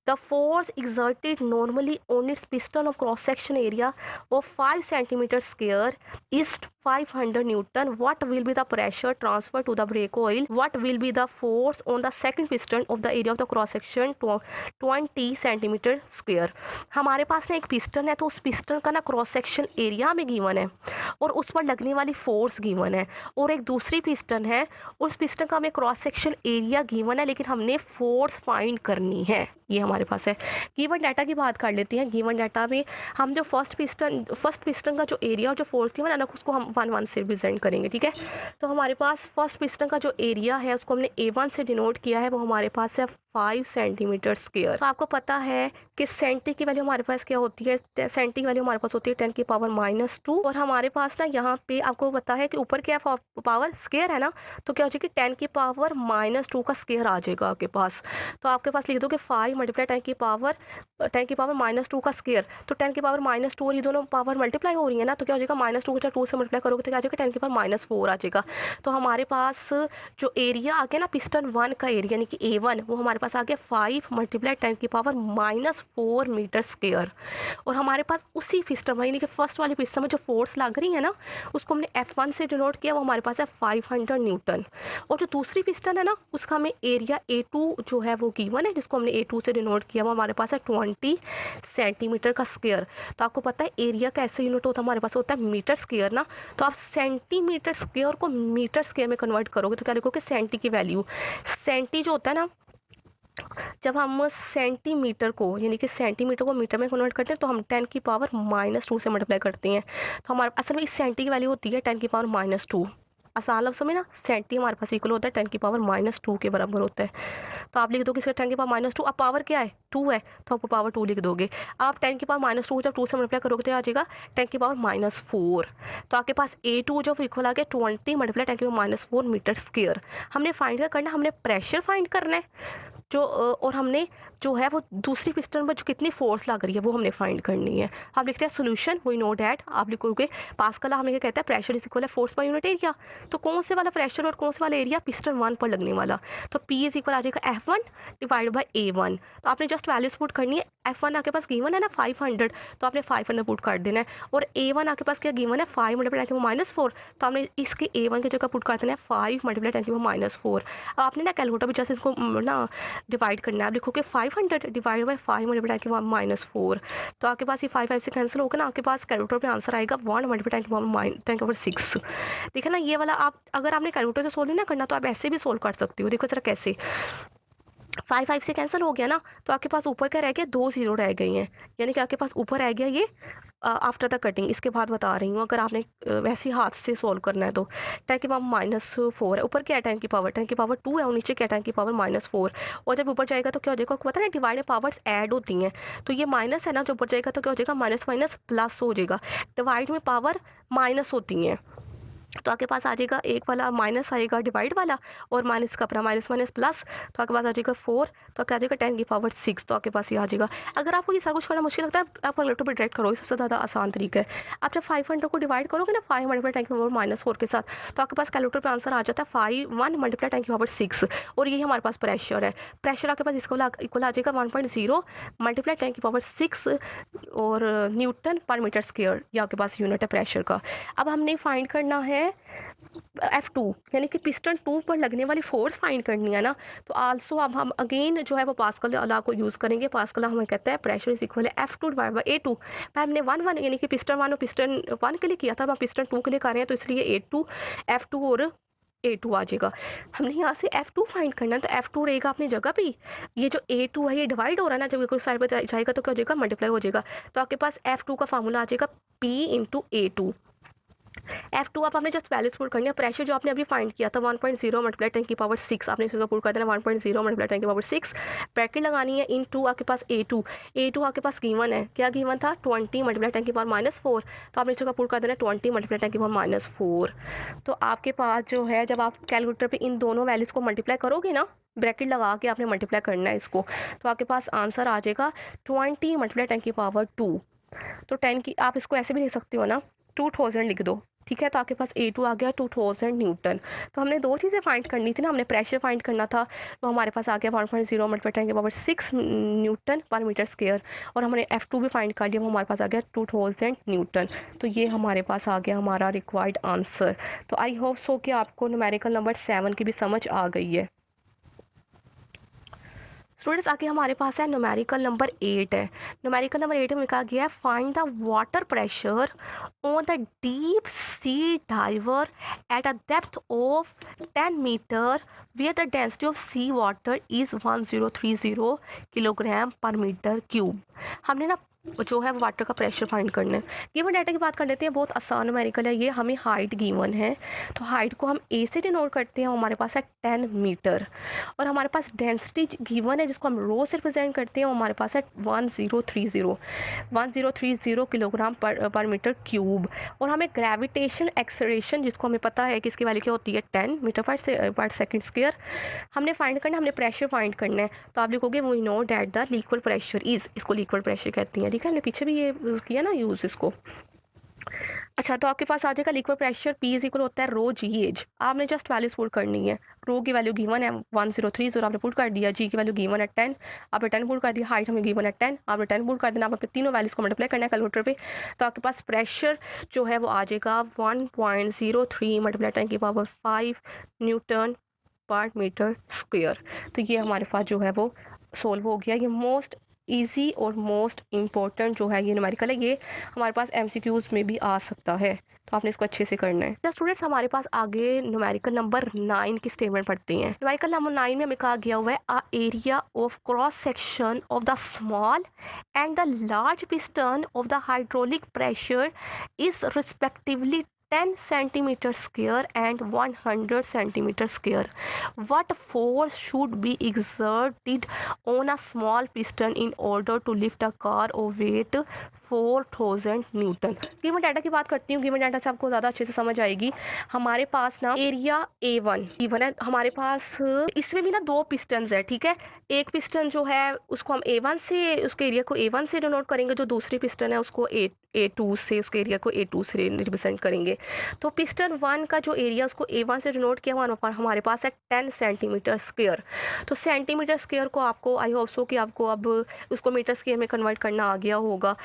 the force exerted normally on its piston of cross section area of 5 centimeter square is 500 Newton. What will be the pressure transfer to the brake oil? What will be the force on the second piston of the area of the cross section 20 centimeter square? हमारे पास ना एक piston है, तो उस piston का ना cross section area में given है और उस पर लगने वाली फोर्स गिवन है। और एक दूसरी पिस्टन है, उस पिस्टन का हमें क्रॉस सेक्शन एरिया गिवन है, लेकिन हमने फोर्स फाइंड करनी है। ये हमारे पास है। गिवन डाटा की बात कर लेते हैं। गिवन डाटा में हम जो फर्स्ट पिस्टन का जो एरिया और जो फोर्स गिवन है ना, उसको हम 1 से रिप्रेजेंट करेंगे, ठीक है। तो हमारे पास फर्स्ट पिस्टन का जो एरिया है उसको हमने A1 से डिनोट किया है, वो हमारे पास है 5 सेंटीमीटर स्क्वायर। तो आपको पता है कि सेंटी की वैल्यू हमारे पास क्या होती है, सेंटी की वैल्यू हमारे पास होती है 10 की पावर -2। और हमारे पास ना यहाँ पे आपको पता है कि ऊपर क्या पावर स्क्वायर है ना, तो क्या हो जाएगी 10 की पावर -2 का स्क्वायर आ जाएगा आपके पास। तो आपके पास लिख दो कि 5 मल्टीप्लाई 10 की पावर -2 का स्क्वायर। तो 10 की पावर -2 और ये दोनों पावर मल्टीप्लाई हो रही है ना, तो क्या हो जाएगा -2 को 2 से मल्टीप्लाई करोगे तो क्या आ जाएगा 10 की पावर -4 आ जाएगा। तो हमारे पास जो एरिया आ गया ना पिस्टन 1 का एरिया यानी कि A1, वो हमारे पास आ गया 5 मल्टीप्लाई 10 की पावर -4 मीटर स्क्वायर। और हमारे पास उसी पिस्टन में यानी कि फर्स्ट वाली पिस्टन में जो फोर्स लग रही है ना, उसको हमने F1 से डिनोट किया, वो हमारे पास है 500 न्यूटन। और जो दूसरी पिस्टन है ना, उसका हमें एरिया A2 जो है वो गिवन है, जिसको हमने A2 से डिनोट किया, वो हमारे पास है 20 सेंटीमीटर का स्क्वायर। तो आपको पता है एरिया कैसे यूनिट होता है, हमारे पास होता है मीटर स्क्वायर ना। तो आप सेंटीमीटर स्क्वायर को मीटर स्क्वायर में कन्वर्ट करोगे तो क्या लिखोगे सेंटी की वैल्यू। सेंटी जो होता है ना, जब हम सेंटीमीटर को यानी कि सेंटीमीटर को मीटर में कन्वर्ट करते हैं तो हम 10 की पावर -2 से मल्टीप्लाई करते हैं। तो हमारे असल में इस सेंटी की वैल्यू होती है 10 की पावर -2। आसान लफ्ज़ों में ना सेंटी हमारे पास इक्वल होता है 10 की पावर -2 के बराबर होता है। तो आप लिख दो कि 10 की पावर -2, अब पावर क्या है 2 है, तो आपको पावर 2 लिख दोगे। आप 10 की पावर -2 जब 2 से मल्टीप्लाई करोगे तो आ जाएगा 10 की पावर -4। तो आपके पास A2 जो इक्वल आ गया 20 मल्टीप्लाई 10 की पावर -4 मीटर स्क्वायर। हमने फाइंड करना है, हमने प्रेशर फाइंड करना है जो और हमने जो है वो दूसरी पिस्टन पर जो कितनी फोर्स लग रही है वो हमने फाइंड करनी है। आप लिखते हैं सोल्यूशन, वी नो डैट। आप लिखोगे पास्कल हमें क्या कहता है, प्रेशर इज इक्वल है फोर्स पर यूनिट एरिया। तो कौन से वाला प्रेशर और कौन से वाला एरिया, पिस्टन 1 पर लगने वाला। तो P इज इक्वल आ जाएगा F1 डिवाइड बाई A1। तो आपने जस्ट वैल्यूज पुट करनी है। F1 आपके पास गिवन है ना 500, तो आपने 500 पुट कर देना है। और A1 आपके पास क्या गिवन है 5 मल्टीप्लाई 10 की पावर -4, तो आपने इसके A1 की जगह पुट कर देना है 5 मल्टीप्लाई 10 की पावर -4। अब आपने ना कैलकुलेटर में जैसे इसको ना डिवाइड करना है। आप लिखोगे 500 डिवाइड बाई 5 मल्टीप्लाई 10 की पावर -4। तो आपके पास ये 5 से कैंसिल होगा ना, आपके पास कैलकुलेटर में आंसर आएगा 1 मल्टीप्लाई 10 की पावर 10 की पावर 6। देखिए ना ये वाला आप अगर आपने कैलकुलेटर से सोल्व नहीं ना करना तो आप ऐसे भी सोल्व कर सकती हो। देखो जरा कैसे 5 से कैंसिल हो गया ना, तो आपके पास ऊपर क्या रह गया 2 0 रह गई हैं, यानी कि आपके पास ऊपर रह गया ये आफ्टर द कटिंग। इसके बाद बता रही हूँ अगर आपने वैसे ही हाथ से सोल्व करना है तो 10 की पावर -4 है, ऊपर क्या है 10 की पावर 2 है और नीचे क्या 10 की पावर -4। और जब ऊपर जाएगा तो क्या हो जाएगा, आपको पता है ना डिवाइड में पावर्स ऐड होती हैं, तो ये माइनस है ना, जो ऊपर जाएगा तो क्या हो जाएगा माइनस माइनस प्लस हो जाएगा। डिवाइड में पावर माइनस होती हैं तो आपके पास आ जाएगा एक वाला माइनस आएगा डिवाइड वाला और माइनस का अपना माइनस माइनस प्लस, तो आपके पास आ जाएगा 4, तो क्या आ जाएगा 10⁻6, तो आपके पास ये आ जाएगा। अगर आपको ये सारा कुछ करना मुश्किल लगता है आप कैलकुलेटर पर डायरेक्ट करो, सबसे ज़्यादा आसान तरीका है। आप जब 500 को डिवाइड करोगे ना 5 मल्टीप्लाई 10⁻⁻4 के साथ, तो आपके पास कैलकुलेटर पर आंसर आ जाता है 1 मल्टीप्लाई 10⁻6, और यही हमारे पास प्रेशर है। प्रेशर आपके पास इसको इक्वल आ जाएगा 1.0 मल्टीप्लाई 10⁻6 और न्यूटन पर मीटर स्क्वायर, ये आपके पास यूनिट है प्रेशर का। अब हमने फाइंड करना है F2 यानी कि पिस्टन 2 पर लगने वाली फोर्स फाइंड करनी है ना, तो आल्सो अब हम अगेन जो है वो पास्कल लॉ को यूज़ करेंगे। पास्कल लॉ हमें कहता है प्रेशर इज इक्वल है F2 डिवाइड बाय A2। हमने 1 यानी कि पिस्टन 1 और पिस्टन 1 के लिए किया था, अब हम पिस्टन 2 के लिए कर रहे हैं, तो इसलिए A2 F2 और A2 आ जाएगा। हमने यहाँ से F2 फाइंड करना है, तो F2 रहेगा अपनी जगह पे। ये जो A2 है ये डिवाइड हो रहा है ना, जब कोई साइड पर जाएगा तो क्या हो जाएगा, मल्टीप्लाई हो जाएगा। तो आपके पास F2 का फार्मूला आ जाएगा P इंटू A2। F2 आप आपने जस्ट वैल्यूज पुट करनी है। प्रेशर जो आपने अभी फाइंड किया था 1.0 मल्टीप्लाई 10⁻6, आपने इसको पुट कर देना 1.0 मल्टीप्लाई 10⁻6, ब्रैकेट लगानी है इनटू आपके पास A2। A2 आपके पास गिवन है, क्या गिवन था 20 मल्टीप्लाई 10⁻⁻4, तो आपने इसको पुट कर देना 20 मल्टीप्लाई 10⁻⁻4। तो आपके पास जो है जब आप कैलकुलेटर पे इन दोनों वैल्यूज़ को मल्टीप्लाई करोगे ना, ब्रैकेट लगा के आपने मल्टीप्लाई करना है इसको, तो आपके पास आंसर आ जाएगा 20 मल्टीप्लाई 10⁻2। तो 10 की आप इसको ऐसे भी लिख सकते हो ना, 2000 लिख दो, ठीक है। तो आपके पास A2 आ गया 2000 न्यूटन। तो हमने दो चीज़ें फाइंड करनी थी ना, हमने प्रेशर फाइंड करना था, तो हमारे पास आ गया 1.0 multiply 10⁻6 Newton per metre square, और हमने F2 भी फाइंड कर लिया, वो हमारे पास आ गया 2000 न्यूटन। तो ये हमारे पास आ गया हमारा रिक्वायर्ड आंसर। तो आई होप सो कि आपको न्यूमेरिकल नंबर 7 की भी समझ आ गई है। स्टूडेंट्स आगे हमारे पास है न्यूमेरिकल नंबर 8 है। न्यूमेरिकल नंबर 8 में कहा गया है find the water pressure on the deep sea diver at a depth of 10 metre where the density of sea water is 1030 kilogram per metre cube. हमने ना जो है वाटर का प्रेशर फाइंड करना है। गिवन डाटा की बात कर लेते हैं, बहुत आसान न्यूमेरिकल है ये। हमें हाइट गिवन है, तो हाइट को हम ए से डिनोट करते हैं, हमारे पास है 10 मीटर, और हमारे पास डेंसिटी गिवन है जिसको हम रो से रिप्रेजेंट करते हैं, हमारे पास है 1030 किलोग्राम पर मीटर क्यूब। और हमें ग्रेविटेशन एक्सेलरेशन जिसको हमें पता है कि इसकी वैल्यू क्या होती है 10 मीटर पर सेकंड स्क्वायर, हमने फाइंड करना है, हमने प्रेशर फाइंड करना है। तो आप लिखोगे we know that the liquid pressure is, इसको लिक्विड प्रेशर कहती हैं, ठीक है, हमने पीछे भी ये किया ना यूज़ इसको। अच्छा, तो आपके पास आ जाएगा liquid pressure P is equal होता है रो जी एच। आपने जस्ट वैल्यूज पुट करनी है। रो की वैल्यू गिवन है 1030 आपने पुट कर दिया, जी की वैल्यू गिवन है 10, आपने 10 पुट कर दिया, हाइट हमें गिवन है 10, आपने 10 पुट कर देना, आप अपने तीनों वैल्यूज को मल्टीप्लाई करना है कैलकुलेटर पे, तो आपके पास प्रेशर जो है वो आ जाएगा 1.03 multiply 10⁵ Newton per metre square. तो ये हमारे पास जो है वो सोल्व हो गया। ये मोस्ट इजी और मोस्ट इम्पोर्टेंट जो है ये न्यूमेरिकल है, ये हमारे पास एमसीक्यूज में भी आ सकता है, तो आपने इसको अच्छे से करना है। तो स्टूडेंट्स हमारे पास आगे न्यूमेरिकल नंबर 9 की स्टेटमेंट पढ़ते हैं। न्यूमेरिकल नंबर 9 में हमें कहा गया हुआ है a area of cross section of the small end the large piston of the hydraulic pressure is respectively 10 centimeter square and 100 centimeter square. What force should be exerted on a small piston in order to lift a car of weight 4000 Newton. Given data की बात करती हूँ, given data से आपको ज़्यादा अच्छे से समझ आएगी। हमारे पास ना एरिया A1 गिवन है हमारे पास, इसमें भी ना दो पिस्टन्स है, ठीक है। एक पिस्टन जो है उसको हम A1 से, उसके एरिया को A1 से डिनोट करेंगे, जो दूसरी पिस्टन है उसको A2 से, उसके एरिया को A2 से रिप्रेजेंट करेंगे। तो पिस्टन 1 का जो एरिया उसको A1 से डिनोट किया हमारे पास है 10 सेंटीमीटर स्क्वायर। तो सेंटीमीटर स्क्वायर को आपको आई होप सो कि आपको अब उसको मीटर स्क्वायर में कन्वर्ट करना आ गया होगा।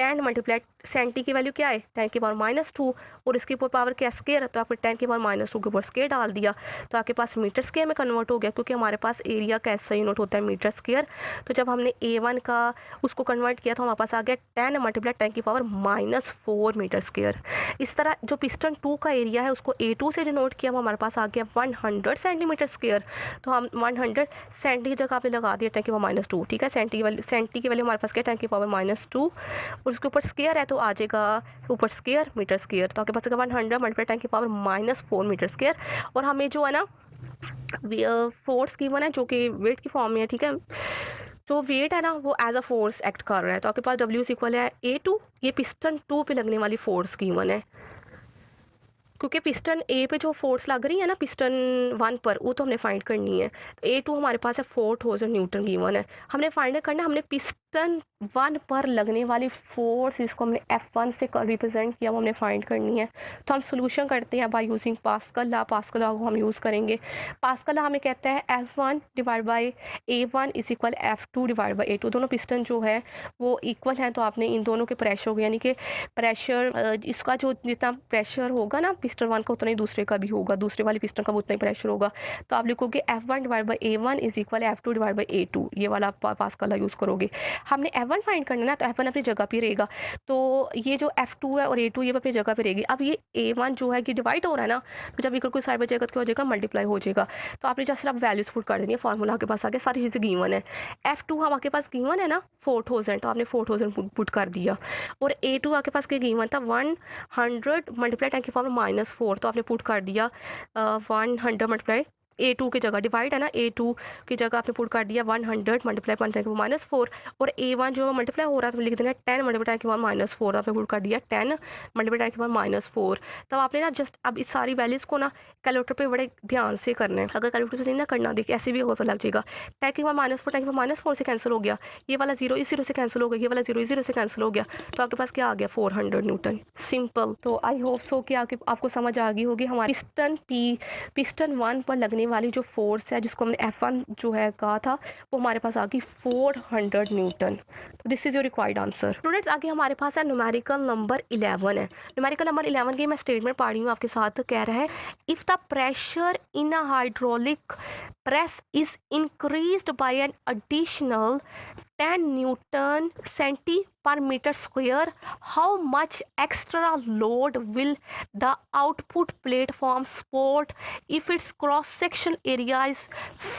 10 मल्टीप्लाई सेंटी की वैल्यू क्या है 10⁻⁻2, और इसके ऊपर पावर क्या स्क्वायर है, तो आपने 10⁻⁻2 के ऊपर स्क्वायर डाल दिया, तो आपके पास मीटर स्क्वायर में कन्वर्ट हो गया, क्योंकि हमारे पास एरिया कैसा यूनिट होता है मीटर स्क्वायर। तो जब हमने A1 का उसको कन्वर्ट किया तो हमारे पास आ गया 10 मल्टीप्लाई 10⁻⁻4 मीटर स्क्वायर। इस तरह जो पिस्टन 2 का एरिया है उसको A2 से डिनोट किया, वो हमारे पास आ गया 100 सेंटीमीटर स्क्वायर। तो हम 100 सेंटी की जगह पे लगा दिया 10⁻⁻2, ठीक है। सेंटी की वैल्यू हमारे पास क्या 10⁻⁻2, और उसके ऊपर स्क्वायर है तो आ जाएगा ऊपर स्क्वायर मीटर स्क्वायर, तो आपके पास 100 मल्टीप्लाई 10⁻⁻4 मीटर स्क्वायर। और हमें जो है ना फोर्स गिवन है जो कि वेट की फॉर्म में है, ठीक है। जो वेट है ना वो एज अ फोर्स एक्ट कर रहा है, तो आपके पास W इक्वल है A2, ये पिस्टन 2 पे लगने वाली फोर्स गिवन है, क्योंकि पिस्टन ए पे जो फोर्स लग रही है ना पिस्टन 1 पर, वो तो हमने फाइंड करनी है। A2 हमारे पास है 4000 न्यूटन गिवन है, हमने फाइंड करना है हमने पिस्टन 1 पर लगने वाली फोर्स, इसको हमने F1 से रिप्रेजेंट किया, वो हमने फाइंड करनी है। तो हम सोल्यूशन करते हैं by using pascal law. Pascal law को हम यूज़ करेंगे। पास्कल लॉ हमें कहता है F1 divide by A1 is equal F2 divide by A2। दोनों पिस्टन जो है वो इक्वल हैं, तो आपने इन दोनों के प्रेशर को, यानी कि प्रेशर इसका जो जितना प्रेशर होगा ना पिस्टन 1 का उतना ही दूसरे का भी होगा, दूसरे वाले पिस्टन का उतना ही प्रेशर होगा। तो आप लिखोगे F1 divide by A1 is equal F2 divide by A2, ये वाला आप पास्कल लॉ यूज़ करोगे। हमने F1 फाइंड करना है ना, तो F1 अपनी जगह पे रहेगा, तो ये जो F2 है और A2 ये अपनी जगह पे रहेगी। अब ये A1 जो है कि डिवाइड हो रहा है ना, तो जब इक्वल कोई साइड बचेगा तो क्या हो जाएगा, मल्टीप्लाई हो जाएगा। तो आपने जस्ट आप वैल्यूज पुट कर देनी है, फॉर्मूला आपके पास आ गया, सारी चीज़ें गिवन है। F2 हम आपके पास गिवन है ना 4000, तो आपने 4000 पुट कर दिया। और A2 आपके पास क्या गिवन था 100 मल्टीप्लाई 10 की पावर -4, तो आपने पुट कर दिया 100 मल्टीप्लाई A2 की जगह डिवाइड है ना, A2 की जगह आपने पुट कर दिया 100 मल्टीप्लाई 10 की पावर -4, और A1 जो मल्टीप्लाई हो रहा है तो लिख देना 10 मल्टीप्लाई 10 की पावर -4, आपने पुट कर दिया 10 मल्टीप्लाई 10 की पावर -4। तब आपने ना जस्ट अब इस सारी वैल्यूज़ को ना कैलकुलेटर पे बड़े ध्यान से करना है। अगर कैलकुलेटर से नहीं ना करना, देखिए ऐसे भी होगा तो लग जाएगा। 10 की पावर -4 10 की पावर -4 से कैंसिल हो गया, ये वाला 0 इस 0 से कैंसिल हो गया, ये वाला 0 इस 0 से कैंसिल हो गया, तो आपके पास क्या आ गया 400 न्यूटन। सिंपल। तो आई होप सो कि आपको समझ आ गई होगी हमारी पिस्टन 1 पर लगने वाली जो फोर्स है, जिसको हमने F1 जो है कहा था, वो हमारे पास आ गई 400 न्यूटन। तो this is your required answer. Students आगे हमारे पास है न्यूमेरिकल नंबर 11 है। न्यूमेरिकल नंबर 11 की मैं स्टेटमेंट पढ़ रही हूँ आपके साथ। कह रहा है if the pressure in a hydraulic press is increased by an additional 10 Newton centi per meter square, how much extra load will the output platform support if its cross section area is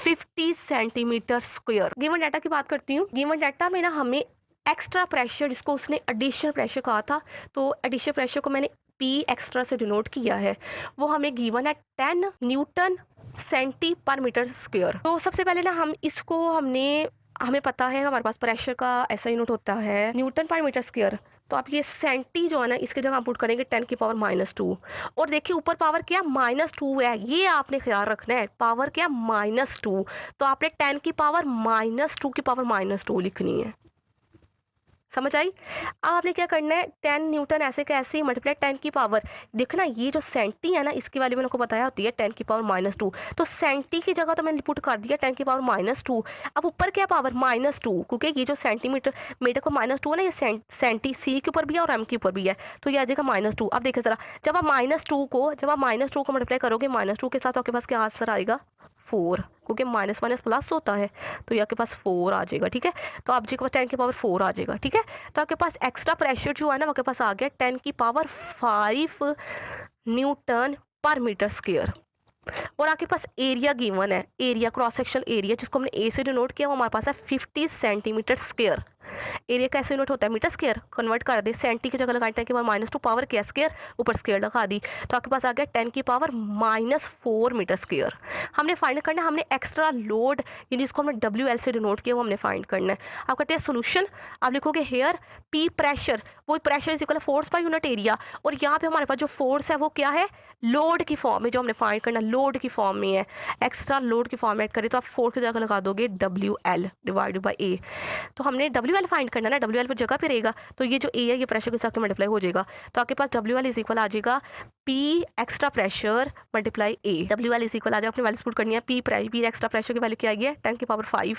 50 centimeter square? Given data की बात करती हूँ। Given data में ना हमें extra pressure, जिसको उसने additional pressure कहा था, तो एडिशनल प्रेशर को मैंने P एक्स्ट्रा से डिनोट किया है, वो हमें गिवन है 10 न्यूटन सेंटी पर मीटर स्क्वायर। तो सबसे पहले ना हमें पता है हमारे पास प्रेशर का ऐसा यूनिट होता है न्यूटन पर मीटर स्क्वायर। तो आप ये सेंटी जो है ना इसकी जगह हम पुट करेंगे 10 की पावर -2, और देखिए ऊपर पावर क्या -2 है, ये आपने ख्याल रखना है, पावर क्या -2, तो आपने 10 की पावर -2 की पावर -2 लिखनी है। समझ आई? अब आपने क्या करना है 10 न्यूटन ऐसे कैसे मल्टीप्लाई 10 की पावर, देखना ये जो सेंटी है ना इसकी वैल्यू मैंने आपको बताया होती है 10 की पावर -2, तो सेंटी की जगह तो मैंने पुट कर दिया 10 की पावर -2। अब ऊपर क्या पावर -2, क्योंकि ये जो सेंटीमीटर मीटर को -2 है ना, ये सेंटी सी के ऊपर भी है और एम के ऊपर भी है, तो ये आ जाएगा -2। अब देखिए जरा, जब आप -2 को मल्टीप्लाई करोगे -2 के साथ, तो आपके पास क्या आंसर आएगा 4, क्योंकि माइनस माइनस प्लस होता है, तो ये आपके पास 4 आ जाएगा। ठीक है, तो आप जी के पास 10 की पावर 4 आ जाएगा। ठीक है, तो आपके पास एक्स्ट्रा प्रेशर जो है ना आपके पास आ गया 10 की power 5 Newton per metre square. और आपके पास एरिया गिवन है, एरिया क्रॉस सेक्शन एरिया जिसको हमने ए से डिनोट किया, वो हमारे पास है 50 सेंटीमीटर स्क्वायर। एरिया कैसे यूनिट होता है, मीटर स्क्वायर, कन्वर्ट कर दे, सेंटी की जगह लगाई 10 की पावर -2, पावर क्या स्क्वायर, ऊपर स्क्वायर लगा दी, तो आपके पास आ गया 10 की पावर -4 मीटर स्क्वायर। हमने फाइंड करना है, हमने एक्स्ट्रा लोड यानी इसको हमने WL से डिनोट किया, वो हमने फाइंड करना है। आप कहते हैं सोल्यूशन, आप लिखोगे हेयर P प्रेशर, वो pressure is equal force per unit area, और यहाँ पे हमारे पास जो फोर्स है वो क्या है, लोड की फॉर्म में, जो हमने फाइंड करना लोड की फॉर्म में है, एक्स्ट्रा लोड की फॉर्म में ऐड करें, तो आप 4 की जगह लगा दोगे WL डिवाइडेड बाई A। तो हमने WL फाइंड करना ना, WL पर जगह पे रहेगा, तो ये जो A है ये प्रेशर के साथ मल्टीप्लाई हो जाएगा, तो आपके पास WL इज इक्वल आ जाएगा P extra pressure multiply A। WL is equal आ जाएगा, अपनी वैल्यूज पुट करनी है, P एक्स्ट्रा प्रेशर की वैल्यू क्या आई है 10 की पावर 5,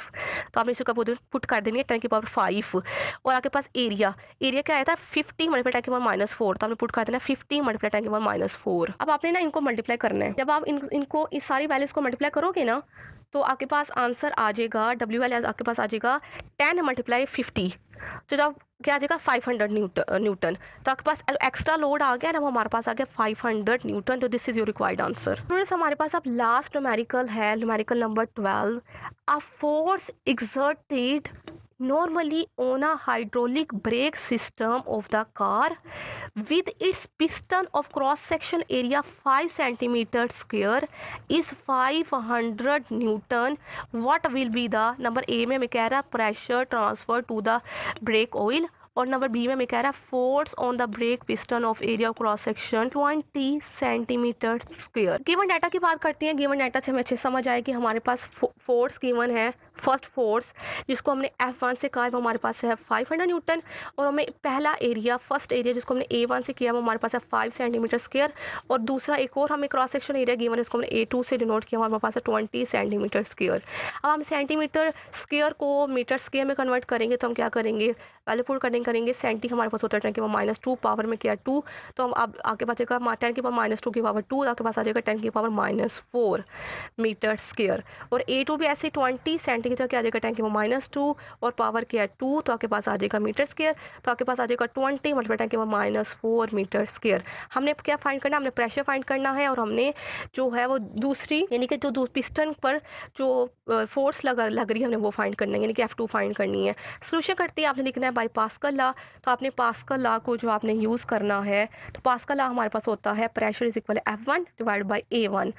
तो आपने इसको पुट कर देनी है 10 की पावर 5। और आपके पास एरिया क्या आया था 50 मल्टीप्लाई 10 की पावर -4, तो आपने पुट कर देना 50 मल्टीप्लाई 10 की पावर -4। अब आपने ना इनको मल्टीप्लाई करना है, जब आप इनको इस सारी वैल्यूज को मल्टीप्लाई करोगे ना, तो आपके पास आंसर आ जाएगा WL आपके पास आ जाएगा 10 मल्टीप्लाई 50, तो जब क्या आ जाएगा 500 न्यूटन, तो आपके पास एक्स्ट्रा लोड आ गया ना, वो हमारे पास आ गया 500 न्यूटन, तो this is your required answer. Students हमारे पास अब लास्ट न्यूमेरिकल है, numerical number 12। A force exerted normally on a hydraulic brake system of the car with its piston of cross section area 5 centimeter square is 500 Newton. What will be the number A में हमें कह रहा है pressure transfer to the brake oil, और number B में हमें कह रहा है force on the brake piston of area cross section 20 centimetre square. Given data की बात करते हैं। गिवन डाटा से हमें अच्छे समझ आए कि हमारे पास फोर्स गिवन है। फर्स्ट फोर्स जिसको हमने F1 से कहा है वो हमारे पास है 500 न्यूटन, और हमें पहला एरिया फर्स्ट एरिया जिसको हमने A1 से किया वो हमारे पास है 5 सेंटीमीटर स्क्वायर, और दूसरा एक और हमें क्रॉस सेक्शन एरिया गिवन है इसको हमने A2 से डिनोट किया हमारे पास है 20 सेंटीमीटर स्क्वायर। अब हम सेंटीमीटर स्क्वायर को मीटर स्क्वायर में कन्वर्ट करेंगे तो हम क्या करेंगे, पहले पुट करेंगे सेंटी हमारे पास होता है 10 की पावर -2, पावर में क्या 2, तो हम अब आगे पास जाएगा 10 की पावर -2 की पावर 2, आपके पास आ जाएगा 10 की पावर -4 मीटर स्क्वायर। और A2 भी ऐसे 20 सेंटी की जगह क्या आ जाएगा 10 की पावर -2 और पावर क्या है 2, तो आपके पास आ जाएगा मीटर स्क्वायर, तो आपके पास आ जाएगा 20 मल्टीप्लाई 10 की पावर -4 मीटर स्क्वायर। हमने क्या फाइंड करना है, हमने प्रेशर फाइंड करना है, और हमने जो है वो दूसरी यानी कि जो पिस्टन पर जो फोर्स लग रही है हमने वो फाइंड करना है, यानी कि F2 फाइंड करनी है। सोल्यूशन करते हैं आपने लिखना है बाय पास्कल लॉ, तो आपने पास्कल लॉ को जो आपने यूज़ करना है, तो पास्कल लॉ हमारे पास होता है pressure is equal F1 divide by A1।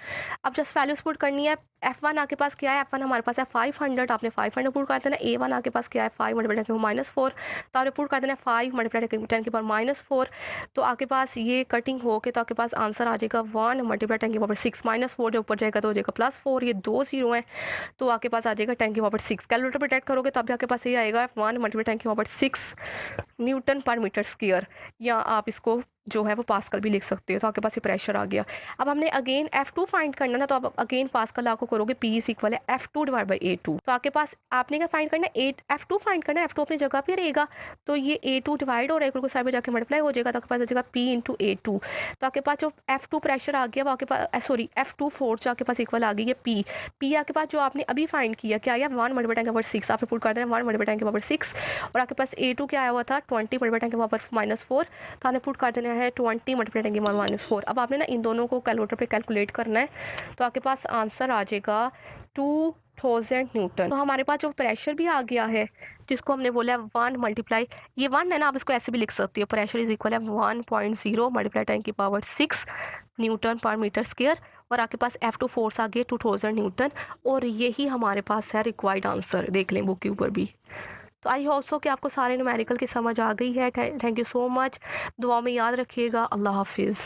अब जस्ट वैल्यूज पुट करनी है। F1 आपके पास क्या है, F1 हमारे पास है 500, आपने 500 पुट कर देना। A1 आपके पास क्या है 5 मल्टीप्लाई 10 की पावर -4, तो आपने पुट कर देना 5 मल्टीप्लाई 10 की पावर -4, तो आपके पास ये कटिंग हो के तो आपके पास आंसर आ जाएगा 1 मल्टीप्लाई 10 की पावर 6 -4, जो ऊपर जाएगा तो हो जाएगा +4, ये 2 0 है, तो आपके पास आ जाएगा 10 की पावर 6। कैलकुलेटर पर ऐड करोगे तब भी आपके पास ये आएगा 1 मल्टीप्लाई 10 की power 6 Newton per metre square, या आप इसको जो है वो पास्कल भी लिख सकते हो, तो आपके पास ये प्रेशर आ गया। अब हमने अगेन F2 फाइंड करना ना, तो आप अगेन पास्कल लॉ को करोगे P इज इक्वल है F2 डिवाइड बाई A2, तो आपके पास आपने क्या फाइंड करना है, F2 फाइंड करना है। F2 अपनी जगह पे रहेगा, तो ये A2 डिवाइड हो रहा है, को साइड में जाके मल्टीप्लाई हो जाएगा, तो आपके पास आ जाएगा P इंटू A2, तो आपके पास जो F2 प्रेशर आ गया वो आपके पास सॉरी F2 फोर्स जो आपके पास इक्वल आ गई है P आपके पास जो आपने अभी फाइंड किया क्या आया 1 मल्टीप्लाई 10 की पावर 6, आपने पुट कर देना 1 मल्टीप्लाई 10 की पावर 6, और आपके पास A2 क्या आया हुआ था 20 मल्टीप्लाई 10 की पावर -4, तो आपने पुट कर देना है 20 मल्टीप्लाई 10 की पावर -4। अब आपने ना इन दोनों को कैलकुलेटर पे कैलकुलेट करना है, तो आपके पास आंसर आ जाएगा 2000 न्यूटन। तो हमारे पास जो प्रेशर भी आ गया है जिसको हमने बोला है 1 मल्टीप्लाई, ये 1 है ना, आप इसको ऐसे भी लिख सकती हो, प्रेशर इज इक्वल है 1.0 मल्टीप्लाई 10 की power 6 Newton per metre square, और आपके पास F2 फोर्स आ गई 2000 न्यूटन, और यही हमारे पास है रिक्वायर्ड आंसर। देख लें बुक के ऊपर भी। तो आई होप सो कि आपको सारे न्यूमेरिकल की समझ आ गई है। Thank you so much. दुआ में याद रखिएगा। अल्लाह हाफिज़।